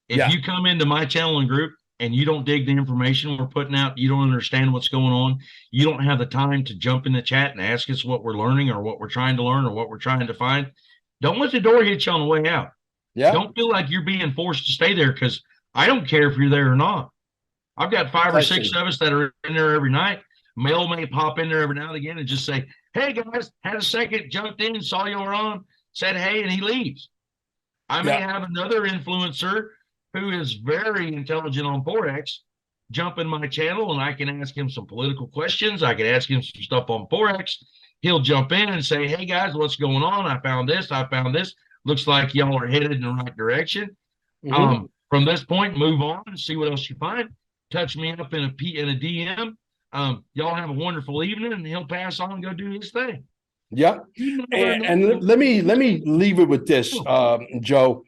If you come into my channel and group and you don't dig the information we're putting out, you don't understand what's going on, you don't have the time to jump in the chat and ask us what we're learning or what we're trying to learn or what we're trying to find, don't let the door hit you on the way out. Yeah. Don't feel like you're being forced to stay there, because I don't care if you're there or not. I've got 5 or 6 of us that are in there every night. Mel may pop in there every now and again and just say, hey guys, had a second, jumped in, saw you were on, said hey, and he leaves. I may have another influencer who is very intelligent on Forex jump in my channel, and I can ask him some political questions. I can ask him some stuff on Forex. He'll jump in and say, hey guys, what's going on? I found this. Looks like y'all are headed in the right direction. Mm-hmm. From this point, move on and see what else you find. Touch me up in a DM. Y'all have a wonderful evening, and he'll pass on and go do his thing. Yeah. And let me leave it with this, Joe.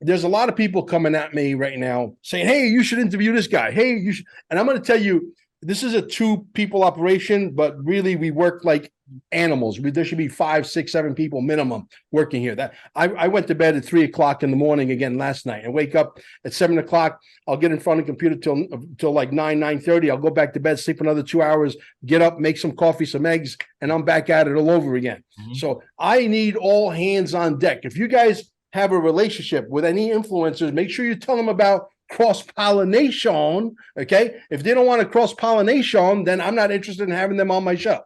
There's a lot of people coming at me right now saying, hey, you should interview this guy. Hey, you should. And I'm going to tell you, this is a 2-people operation, but really we work like animals. There should be 5, 6, 7 people minimum working here. That I went to bed at 3 o'clock in the morning again last night, and wake up at 7 o'clock. I'll get in front of the computer till like 9:30. I'll go back to bed, sleep another 2 hours, get up, make some coffee, some eggs, and I'm back at it all over again. Mm-hmm. So I need all hands on deck. If you guys have a relationship with any influencers, make sure you tell them about cross-pollination. Okay, if they don't want to cross-pollination, then I'm not interested in having them on my show.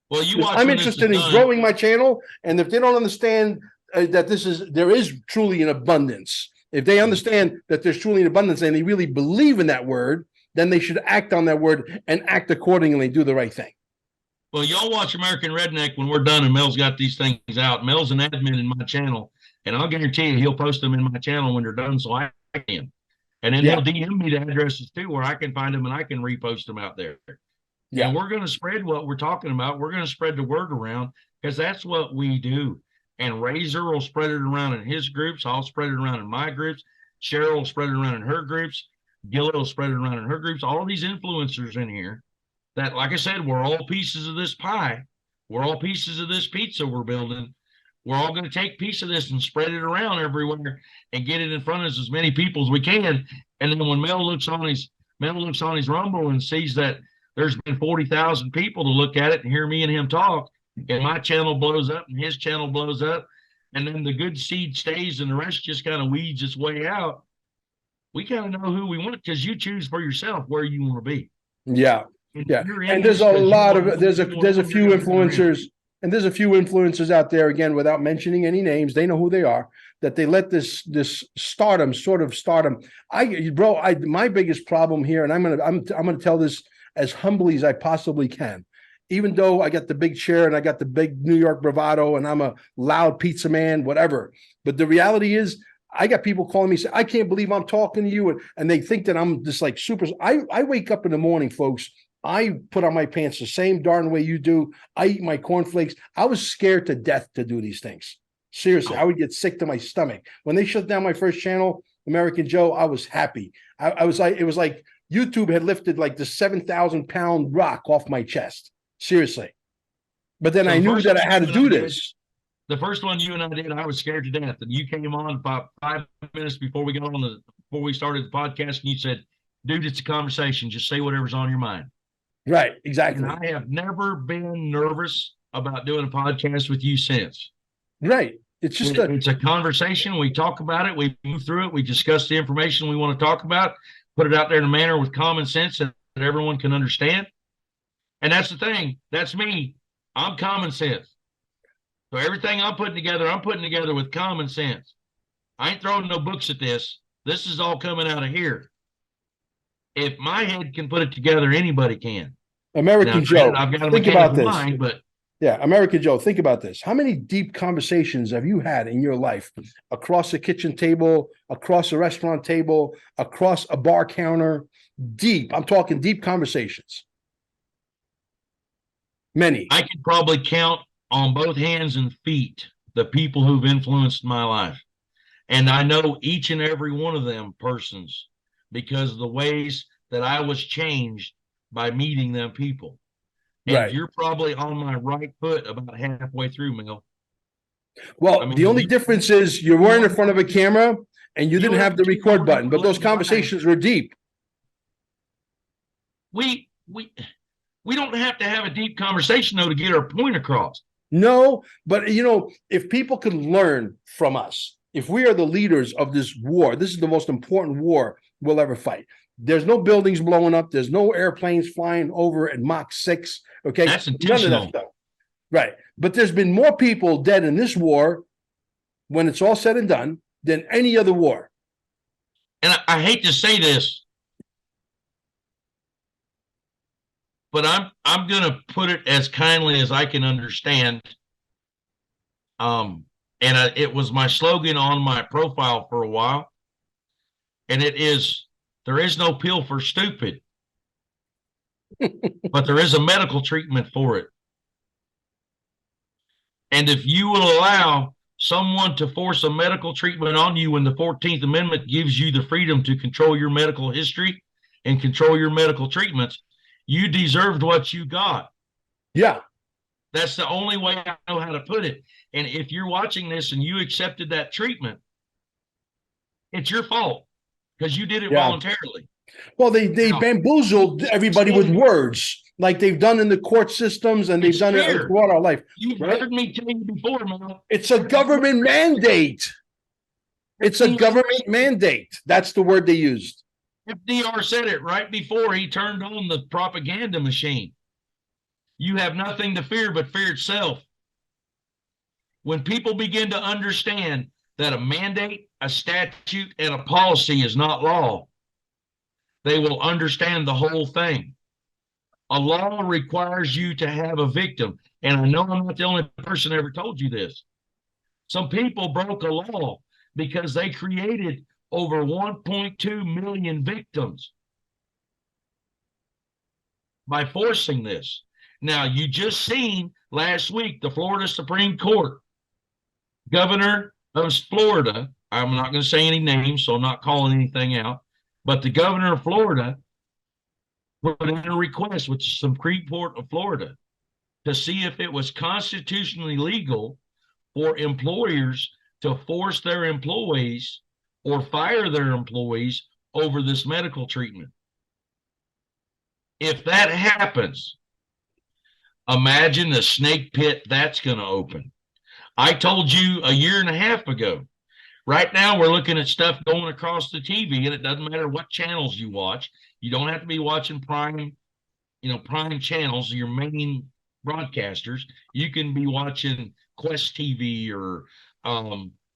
Well, I'm interested in growing my channel, and if they don't understand that there is truly an abundance, if they understand that there's truly an abundance and they really believe in that word, then they should act on that word and act accordingly, do the right thing. Well, y'all watch American Redneck when we're done and Mel's got these things out. Mel's an admin in my channel, and I'll guarantee you he'll post them in my channel when they're done, so I can. And then he'll DM me the addresses too, where I can find them and I can repost them out there. Yeah, and we're going to spread what we're talking about. We're going to spread the word around, because that's what we do. And Razor will spread it around in his groups. I'll spread it around in my groups. Cheryl will spread it around in her groups. Gillet will spread it around in her groups. All of these influencers in here that, like I said, we're all pieces of this pie. We're all pieces of this pizza we're building. We're all going to take a piece of this and spread it around everywhere and get it in front of as many people as we can. And then when Mel looks on his Rumble and sees that there's been 40,000 people to look at it and hear me and him talk, and my channel blows up and his channel blows up, and then the good seed stays and the rest just kind of weeds its way out, we kind of know who we want, because you choose for yourself where you want to be. Yeah. And there's a lot of there's a few influencers, and there's a few influencers out there, again, without mentioning any names, they know who they are, that they let this stardom. My biggest problem here, and I'm gonna tell this as humbly as I possibly can, even though I got the big chair and I got the big New York bravado and I'm a loud pizza man, whatever. But the reality is, I got people calling me, say, I can't believe I'm talking to you. And they think that I'm just like super. I wake up in the morning, folks. I put on my pants the same darn way you do. I eat my cornflakes. I was scared to death to do these things. Seriously, I would get sick to my stomach. When they shut down my first channel, American Joe, I was happy. I was like, it was like YouTube had lifted like the 7,000-pound rock off my chest. Seriously. But then I knew that I had to do this. The first one you and I did, I was scared to death. And you came on about 5 minutes before we started the podcast, and you said, dude, it's a conversation. Just say whatever's on your mind. Right. And Exactly. I have never been nervous about doing a podcast with you since. Right. It's just a, It's a conversation. We talk about it. We move through it. We discuss the information we want to talk about, put it out there in a manner with common sense that everyone can understand. And that's the thing. That's me. I'm common sense. So everything I'm putting together with common sense. I ain't throwing no books at this. This is all coming out of here. If my head can put it together, anybody can. American Now, Joe. I've got a Think about mechanical this. mind, but Yeah, American Joe, think about this. How many deep conversations have you had in your life across a kitchen table, across a restaurant table, across a bar counter? Deep. I'm talking deep conversations. Many. I could probably count on both hands and feet the people who've influenced my life. And I know each and every one of them persons because of the ways that I was changed by meeting them people. And Right. you're probably on my right foot about halfway through, Mel. Well, I mean, the only difference is you weren't in front of a camera and you didn't have the record button, but those conversations were deep. We don't have to have a deep conversation though to get our point across. No, but if people could learn from us, if we are the leaders of this war, this is the most important war we'll ever fight. There's no buildings blowing up. There's no airplanes flying over at Mach 6. Okay. That's None of intentional. that stuff. Right. But there's been more people dead in this war when it's all said and done than any other war. And I hate to say this, but I'm going to put it as kindly as I can understand. It was my slogan on my profile for a while, and it is, there is no pill for stupid, but there is a medical treatment for it. And if you will allow someone to force a medical treatment on you when the 14th Amendment gives you the freedom to control your medical history and control your medical treatments, you deserved what you got. Yeah. That's the only way I know how to put it. And if you're watching this and you accepted that treatment, it's your fault because you did it voluntarily. Well, they bamboozled everybody with words like they've done in the court systems and they've done it throughout our life. You've heard me tell you before, man. It's a government mandate. It's a government mandate. That's the word they used. FDR said it right before he turned on the propaganda machine. You have nothing to fear but fear itself. When people begin to understand that a mandate, a statute, and a policy is not law, they will understand the whole thing. A law requires you to have a victim. And I know I'm not the only person ever told you this. Some people broke a law because they created over 1.2 million victims by forcing this. Now, you just seen last week the Florida Supreme Court, governor of Florida, I'm not going to say any names, so I'm not calling anything out, but the governor of Florida put in a request with the Supreme Court of Florida to see if it was constitutionally legal for employers to force their employees or fire their employees over this medical treatment. If that happens, imagine the snake pit that's going to open. I told you a year and a half ago. Right now, we're looking at stuff going across the TV, and it doesn't matter what channels you watch. You don't have to be watching prime channels, your main broadcasters. You can be watching Quest TV or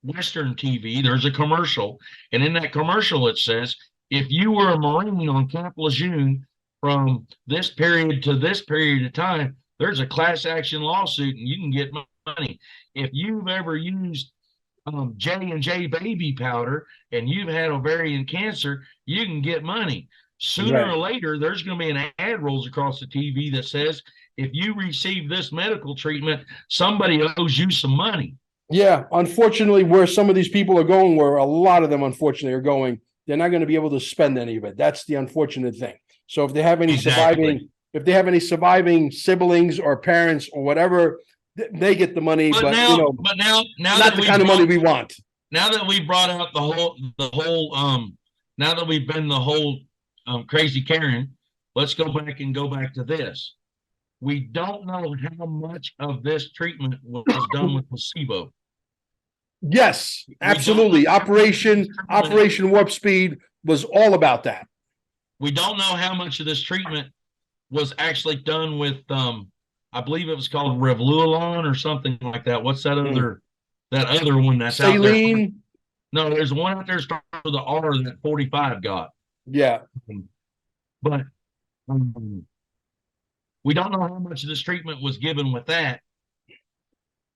Western TV. There's a commercial, and in that commercial, it says, if you were a Marine on Camp Lejeune from this period to this period of time, there's a class action lawsuit, and you can get money. If you've ever used J&J baby powder and you've had ovarian cancer, you can get money. Sooner or later, there's going to be an ad rolls across the TV that says, if you receive this medical treatment, somebody owes you some money. Yeah, unfortunately, where some of these people are going, where a lot of them unfortunately are going, they're not going to be able to spend any of it. That's the unfortunate thing. So if they have any surviving siblings or parents or whatever, they get the money. But now not the kind of money we want. Now that we brought out the whole now that we've been the whole Crazy Karen, let's go back to this. We don't know how much of this treatment was done with placebo. Yes, We don't absolutely. know how much of this treatment- Operation Warp Speed was all about that. We don't know how much of this treatment was actually done with, I believe it was called Revlulon or something like that. What's that other one that's out there? Saline. No, there's one out there starting with the R that 45 got. Yeah. But we don't know how much of this treatment was given with that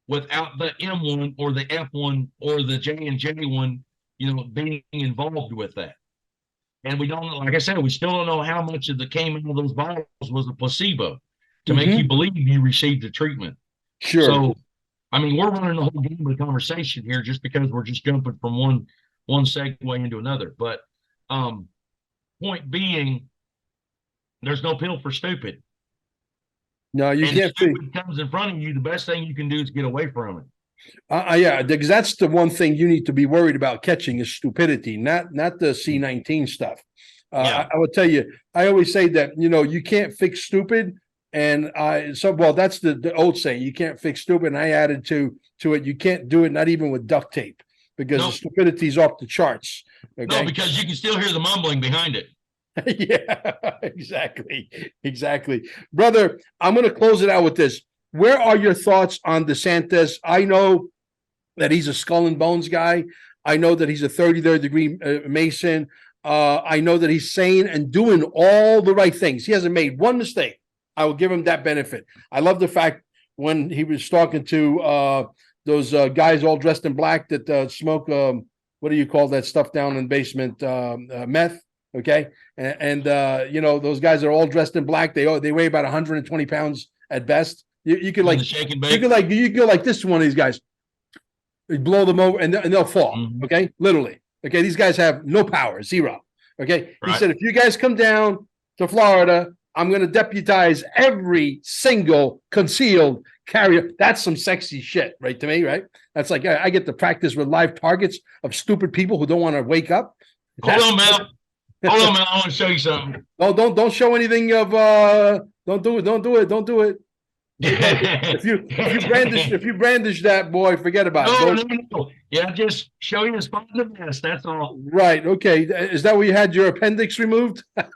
without the M1 or the F1 or the J&J one, being involved with that. And we don't know, like I said, we still don't know how much of the came out of those bottles was a placebo to make you believe you received the treatment. Sure. So, I mean, we're running the whole game of the conversation here just because we're just jumping from one segue into another. But point being, there's no pill for stupid. No, you can't. If stupid comes in front of you, the best thing you can do is get away from it. Yeah, because that's the one thing you need to be worried about catching is stupidity, not the C19 stuff. Yeah. I would tell you, I always say that, you can't fix stupid. And that's the old saying, you can't fix stupid. And I added to it, you can't do it, not even with duct tape, because the stupidity is off the charts. Okay? No, because you can still hear the mumbling behind it. Yeah, exactly. Brother, I'm going to close it out with this. Where are your thoughts on DeSantis? I know that he's a skull and bones guy. I know that he's a 33rd degree Mason. I know that he's sane and doing all the right things. He hasn't made one mistake. I will give him that benefit. I love the fact when he was talking to those guys all dressed in black that smoke, what do you call that stuff down in the basement? Meth. Okay. And those guys are all dressed in black. They weigh about 120 pounds at best. You could like shake and bake. you could like this one of these guys. You blow them over and they'll fall. Mm-hmm. Okay. Literally. Okay. These guys have no power, zero. Okay. Right. He said, if you guys come down to Florida, I'm going to deputize every single concealed carrier. That's some sexy shit, right? To me, right? That's like I get to practice with live targets of stupid people who don't want to wake up. Hold on, Mel. I want to show you something. No, don't show anything of don't do it. If you brandish that, boy, forget about it. No. Yeah, just show you the spot in the vest. That's all. Right. Okay. Is that where you had your appendix removed? But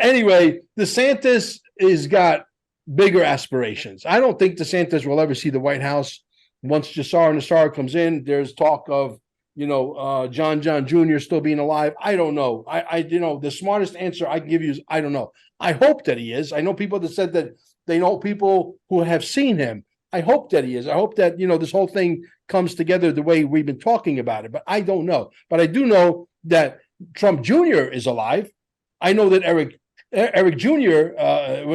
anyway, DeSantis has got bigger aspirations. I don't think DeSantis will ever see the White House. Once Jassar Nassar comes in, there's talk of, John Jr. still being alive. I don't know. The smartest answer I can give you is I don't know. I hope that he is. I know people that said that they know people who have seen him. I hope that he is. I hope that, this whole thing comes together the way we've been talking about it, but I don't know. But I do know that Trump Jr. is alive. I know that Eric Jr.,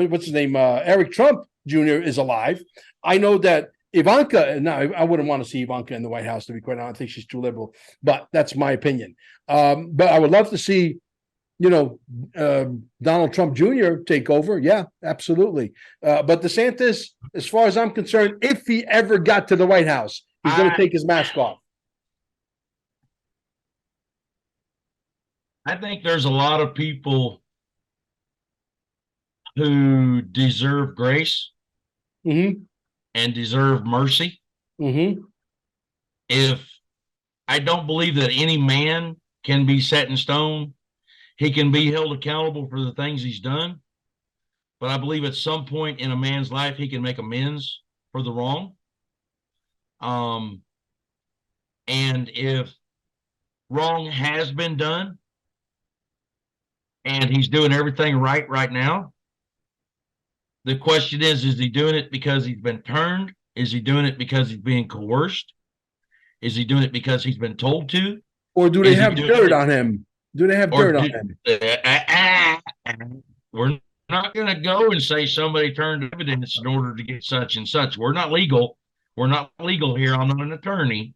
what's his name? Eric Trump Jr. is alive. I know that Ivanka, no, I wouldn't want to see Ivanka in the White House, to be quite honest. I think she's too liberal, but that's my opinion. But I would love to see, Donald Trump Jr. take over. Yeah, absolutely. But DeSantis, as far as I'm concerned, if he ever got to the White House, he's going to take his mask off. I think there's a lot of people who deserve grace and deserve mercy. If I don't believe that any man can be set in stone, he can be held accountable for the things he's done. But I believe at some point in a man's life, he can make amends for the wrong. And if wrong has been done and he's doing everything right now, the question is he doing it because he's been turned? Is he doing it because he's being coerced? Is he doing it because he's been told to? Or do they have dirt on him? Do they have dirt on him? We're not going to go and say somebody turned evidence in order to get such and such. We're not legal. We're not legal here. I'm not an attorney.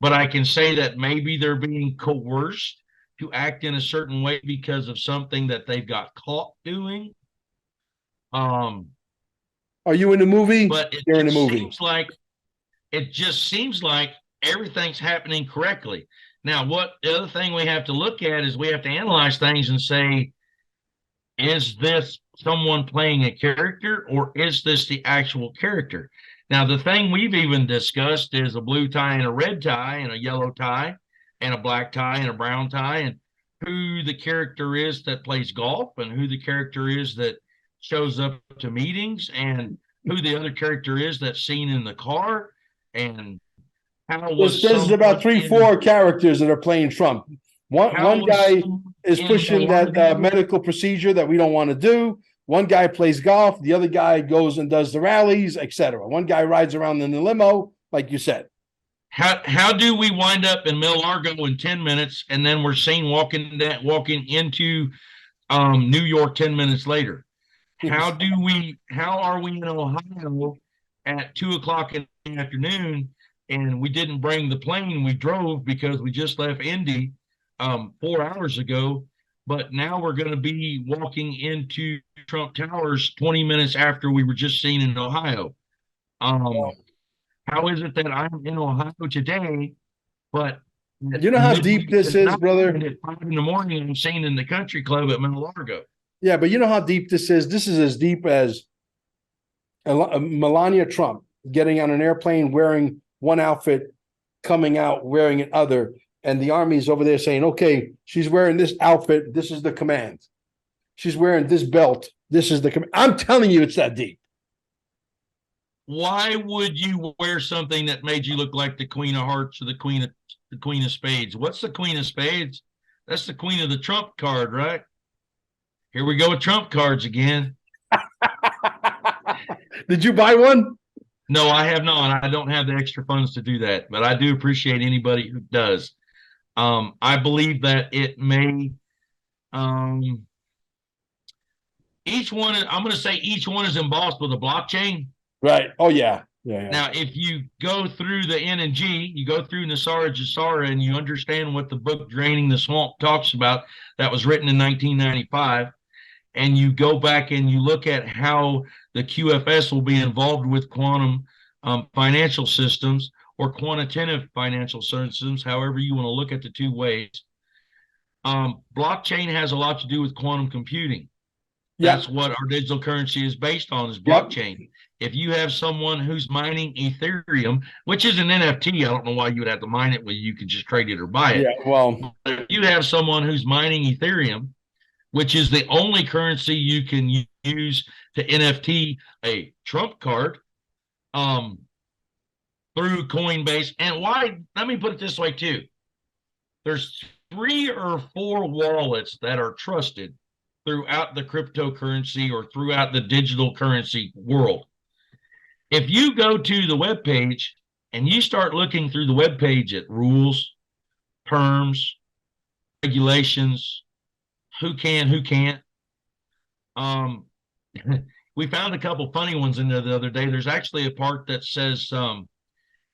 But I can say that maybe they're being coerced to act in a certain way because of something that they've got caught doing. Are you in the movie? But you're in the movie. It just seems like everything's happening correctly. Now, what the other thing we have to look at is we have to analyze things and say, is this someone playing a character or is this the actual character? Now, the thing we've even discussed is a blue tie and a red tie and a yellow tie and a black tie and a brown tie, and who the character is that plays golf and who the character is that shows up to meetings and who the other character is that's seen in the car, and how was There's about someone 4 characters that are playing Trump. One guy is pushing that medical procedure that we don't want to do. One guy plays golf. The other guy goes and does the rallies, etc. One guy rides around in the limo, like you said. How do we wind up in Mil Largo in 10 minutes and then we're seen walking into New York 10 minutes later? How are we in Ohio at 2:00 in the afternoon and we didn't bring the plane? We drove because we just left Indy 4 hours ago, but now we're going to be walking into Trump Towers 20 minutes after we were just seen in Ohio. How is it that I'm in Ohio today, but you know how deep this is, brother? At 5 in the morning, I'm seen in the country club at Mil Largo. Yeah, but you know how deep this is? This is as deep as Melania Trump getting on an airplane wearing one outfit, coming out wearing another, and the army's over there saying, okay, she's wearing this outfit, this is the command. She's wearing this belt, this is the command. I'm telling you, it's that deep. Why would you wear something that made you look like the Queen of Hearts or the Queen of Spades? What's the Queen of Spades? That's the Queen of the Trump card, right? Here we go with Trump cards again. Did you buy one? No, I have not. I don't have the extra funds to do that, but I do appreciate anybody who does. I believe that it may, each one is embossed with a blockchain. Right. Oh, yeah. Yeah. Now, if you go through the N and G, you go through Nasara Jasara, and you understand what the book Draining the Swamp talks about, that was written in 1995, and you go back and you look at how the QFS will be involved with quantum financial systems or quantitative financial systems, however you want to look at the two ways. Blockchain has a lot to do with quantum computing. That's what our digital currency is based on, is blockchain. Yep. If you have someone who's mining Ethereum, which is an NFT, I don't know why you would have to mine it when you can just trade it or buy it. Yeah, well, if you have someone who's mining Ethereum, which is the only currency you can use to NFT a Trump card through Coinbase. And why? Let me put it this way too. There's 3 or 4 wallets that are trusted throughout the cryptocurrency or throughout the digital currency world. If you go to the web page and you start looking through the web page at rules, terms, regulations, who can, who can't, we found a couple funny ones in there the other day. There's actually a part that says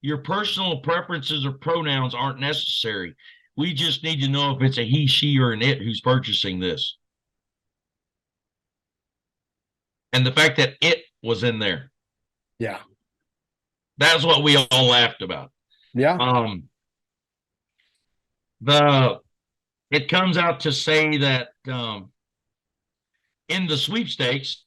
your personal preferences or pronouns aren't necessary. We just need to know if it's a he, she, or an it who's purchasing this. And the fact that it was in there. Yeah. That's what we all laughed about. Yeah. It comes out to say that in the sweepstakes,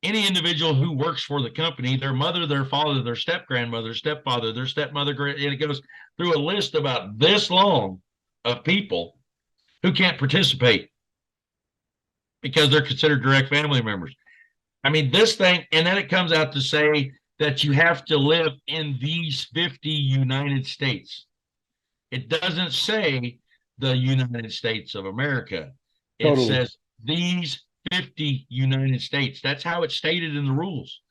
any individual who works for the company, their mother, their father, their step-grandmother, stepfather, their stepmother, and it goes through a list about this long of people who can't participate because they're considered direct family members. I mean, this thing, and then it comes out to say that you have to live in these 50 United States. It doesn't say the United States of America. It says these 50 United States. That's how it's stated in the rules.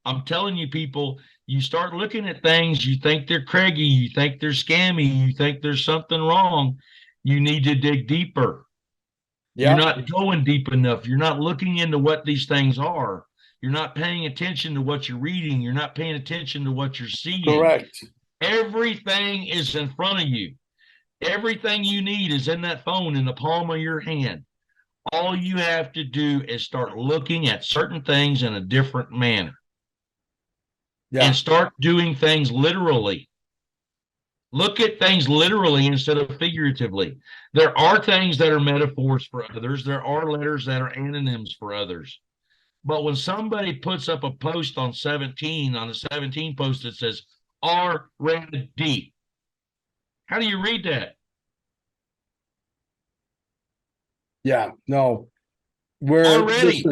I'm telling you, people, you start looking at things, you think they're craggy, you think they're scammy, you think there's something wrong. You need to dig deeper. Yeah. You're not going deep enough. You're not looking into what these things are. You're not paying attention to what you're reading. You're not paying attention to what you're seeing. Correct. Everything is in front of you. Everything you need is in that phone in the palm of your hand. All you have to do is start looking at certain things in a different manner. Yeah. And start doing things literally. Look at things literally instead of figuratively. There are things that are metaphors for others. There are letters that are antonyms for others. But when somebody puts up a post on 17, on the 17 post that says already, how do you read that? Yeah, no, we're Already.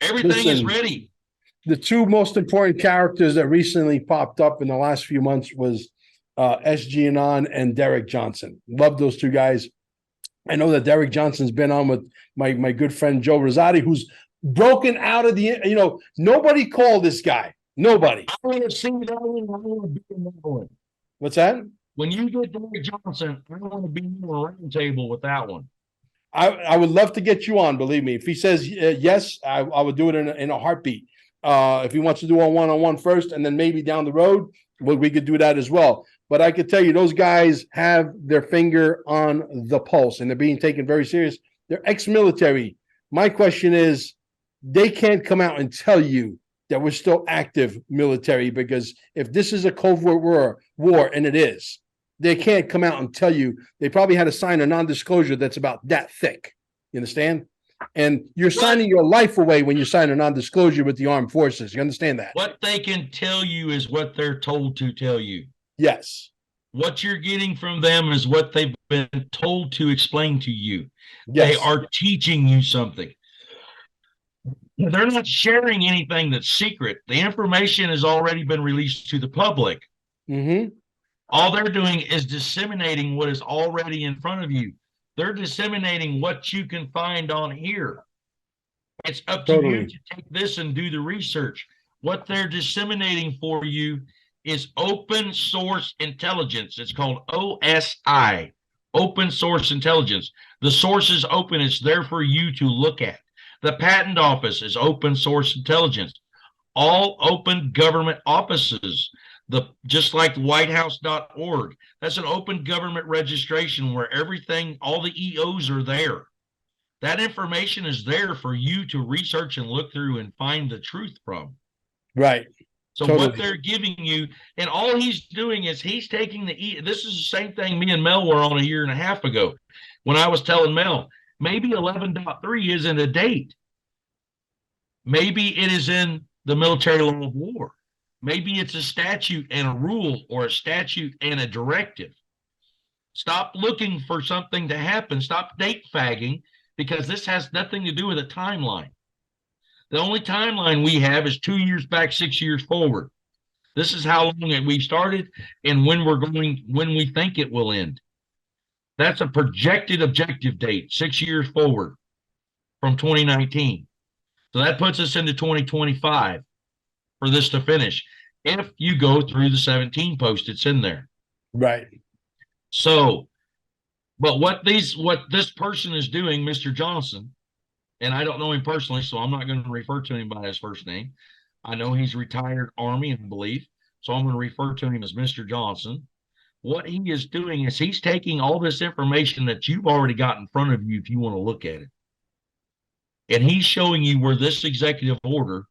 Everything is listen. ready. The two most important characters that recently popped up in the last few months was SG Anon and Derek Johnson. Love those two guys. I know that Derek Johnson's been on with my good friend Joe Rosati, who's broken out of the, nobody called this guy. Nobody. I want to see that one. I want to be in that one. What's that? When you get Derek Johnson, I want to be in a round table with that one. I would love to get you on. Believe me, if he says yes, I would do it in a heartbeat. If he wants to do a one-on-one first, and then maybe down the road, well, we could do that as well. But I could tell you, those guys have their finger on the pulse, and they're being taken very serious. They're ex-military. My question is, they can't come out and tell you that we're still active military, because if this is a covert war, and it is, they can't come out and tell you. They probably had to sign a non-disclosure that's about that thick. You understand? And you're signing your life away when you sign a non-disclosure with the armed forces. You understand that? What they can tell you is what they're told to tell you. Yes. What you're getting from them is what they've been told to explain to you. Yes. They are teaching you something. They're not sharing anything that's secret. The information has already been released to the public. Mm-hmm. All they're doing is disseminating what is already in front of you. They're disseminating what you can find on here. It's up to you to take this and do the research. What they're disseminating for you is open source intelligence. It's called OSI, open source intelligence. The source is open. It's there for you to look at. The patent office is open source intelligence. All open government offices, just like whitehouse.org, that's an open government registration where everything, all the EOs are there. That information is there for you to research and look through and find the truth from. Right. So totally. What they're giving you, and all he's doing is he's taking this is the same thing me and Mel were on a year and a half ago when I was telling Mel, maybe 11.3 isn't a date. Maybe it is in the military law of war. Maybe it's a statute and a rule, or a statute and a directive. Stop looking for something to happen. Stop date fagging, because this has nothing to do with a timeline. The only timeline we have is 2 years back, 6 years forward. This is how long we've started and when we think it will end. That's a projected objective date, 6 years forward from 2019. So that puts us into 2025 for this to finish. If you go through the 17 post, it's in there. Right. So, but what this person is doing, Mr. Johnson, and I don't know him personally, so I'm not going to refer to him by his first name. I know he's retired Army, I believe, so I'm going to refer to him as Mr. Johnson. What he is doing is he's taking all this information that you've already got in front of you if you want to look at it, and he's showing you where this executive order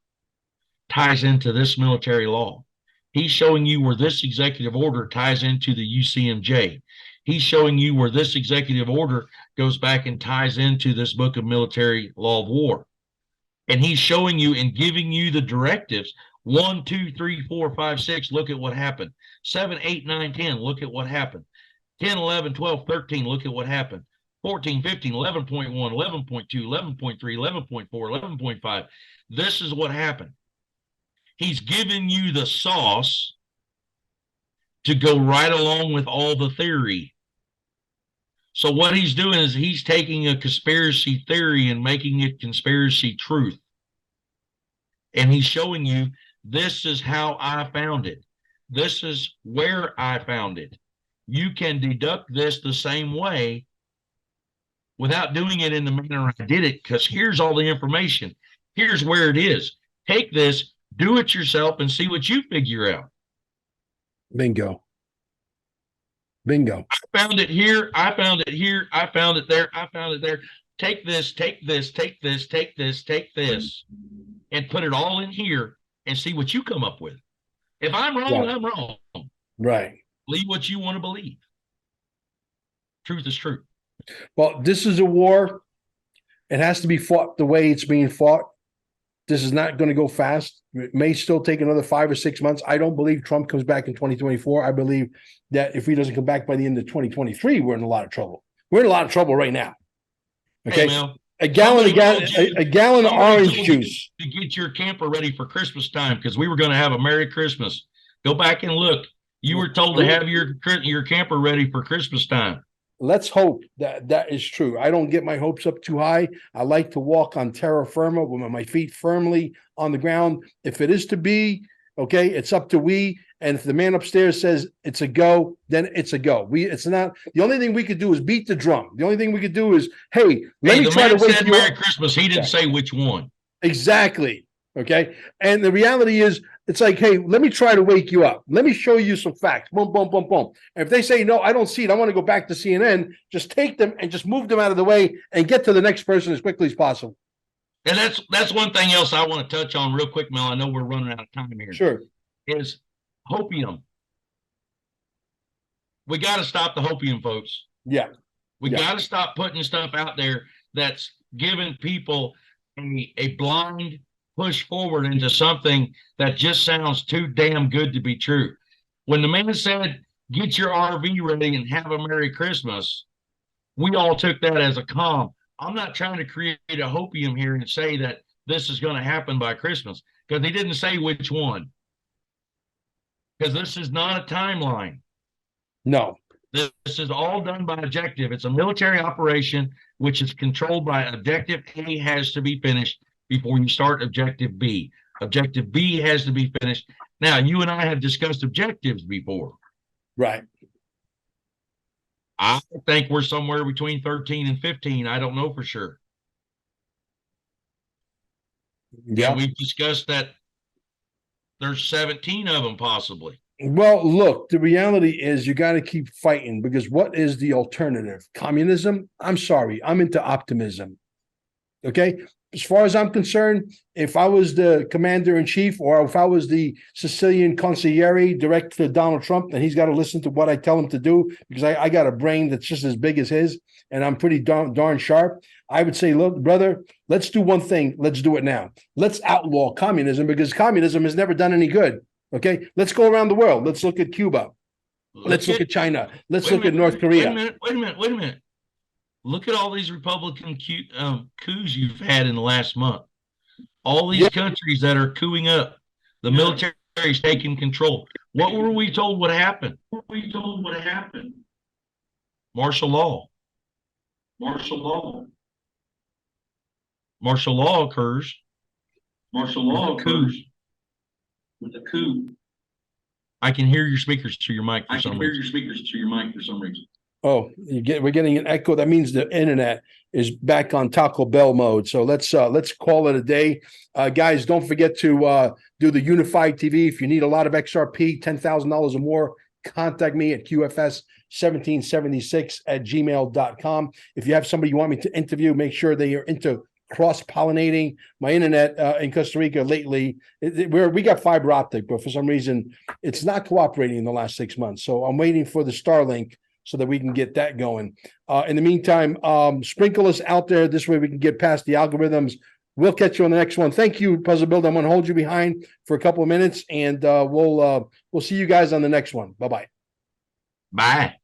ties into this military law. He's showing you where this executive order ties into the UCMJ. He's showing you where this executive order goes back and ties into this book of military law of war. And he's showing you and giving you the directives. 1, 2, 3, 4, 5, 6, look at what happened. 7, 8, 9, 10, look at what happened. 10, 11, 12, 13, look at what happened. 14, 15, 11.1, 11.2, 11.3, 11.4, 11.5. This is what happened. He's giving you the sauce to go right along with all the theory. So what he's doing is he's taking a conspiracy theory and making it conspiracy truth. And he's showing you, this is how I found it. This is where I found it. You can deduct this the same way without doing it in the manner I did it, because here's all the information. Here's where it is. Take this, do it yourself, and see what you figure out. Bingo. Bingo. I found it here. I found it here. I found it there. I found it there. Take this, take this, take this, take this, take this, and put it all in here and see what you come up with. If I'm wrong, I'm wrong. Right. Believe what you want to believe. Truth is truth. Well, this is a war. It has to be fought the way it's being fought. This is not going to go fast. It may still take another 5 or 6 months. I don't believe Trump comes back in 2024. I believe that if he doesn't come back by the end of 2023, we're in a lot of trouble. We're in a lot of trouble right now. Okay. Hey, Mel, a gallon of orange juice to get your camper ready for Christmas time, because we were going to have a Merry Christmas. Go back and look. You were told to have your camper ready for Christmas time. Let's hope that that is true. I don't get my hopes up too high. I like to walk on terra firma with my feet firmly on the ground. If it is to be, okay, it's up to we. And if the man upstairs says it's a go, then it's a go. It's not. The only thing we could do is beat the drum. The only thing we could do is, hey, let me try to wake you up. Merry Christmas. He didn't say which one. Exactly. Okay. And the reality is, it's like, hey, let me try to wake you up. Let me show you some facts. Boom, boom, boom, boom. And if they say, no, I don't see it, I want to go back to CNN, just take them and just move them out of the way and get to the next person as quickly as possible. And that's one thing else I want to touch on real quick, Mel. I know we're running out of time here. Sure. Is hopium. We got to stop the hopium, folks. Yeah. We got to stop putting stuff out there that's giving people a blind push forward into something that just sounds too damn good to be true. When the man said, get your RV ready and have a Merry Christmas, we all took that as a calm. I'm not trying to create a hopium here and say that this is going to happen by Christmas, because he didn't say which one. Because this is not a timeline. No. This is all done by objective. It's a military operation, which is controlled by objective A has to be finished before you start objective B. Objective B has to be finished. Now, you and I have discussed objectives before. Right. I think we're somewhere between 13 and 15. I don't know for sure. Yeah. And we've discussed that there's 17 of them possibly. Well, look, the reality is you got to keep fighting, because what is the alternative? Communism? I'm sorry. I'm into optimism. Okay. As far as I'm concerned, if I was the commander in chief, or if I was the Sicilian consigliere direct to Donald Trump, then he's got to listen to what I tell him to do, because I got a brain that's just as big as his, and I'm pretty darn sharp. I would say, look, brother, let's do one thing. Let's do it now. Let's outlaw communism, because communism has never done any good. Okay. Let's go around the world. Let's look at Cuba. Let's look at China. Let's look at North Korea. Wait a minute. Look at all these Republican coups you've had in the last month. All these countries that are cooing up. The military is taking control. What were we told would happen? Martial law. Martial law occurs. With a coup. I can hear your speakers through your mic for some reason. Oh, we're getting an echo. That means the internet is back on Taco Bell mode. So let's call it a day. Guys, don't forget to do the Unified TV. If you need a lot of XRP, $10,000 or more, contact me at QFS 1776@gmail.com. If you have somebody you want me to interview, make sure they are into cross-pollinating. My internet in Costa Rica lately, we got fiber optic, but for some reason it's not cooperating in the last 6 months. So I'm waiting for the Starlink so that we can get that going. In the meantime, sprinkle us out there. This way we can get past the algorithms. We'll catch you on the next one. Thank you, Puzzle Builder. I'm going to hold you behind for a couple of minutes, and we'll see you guys on the next one. Bye-bye. Bye.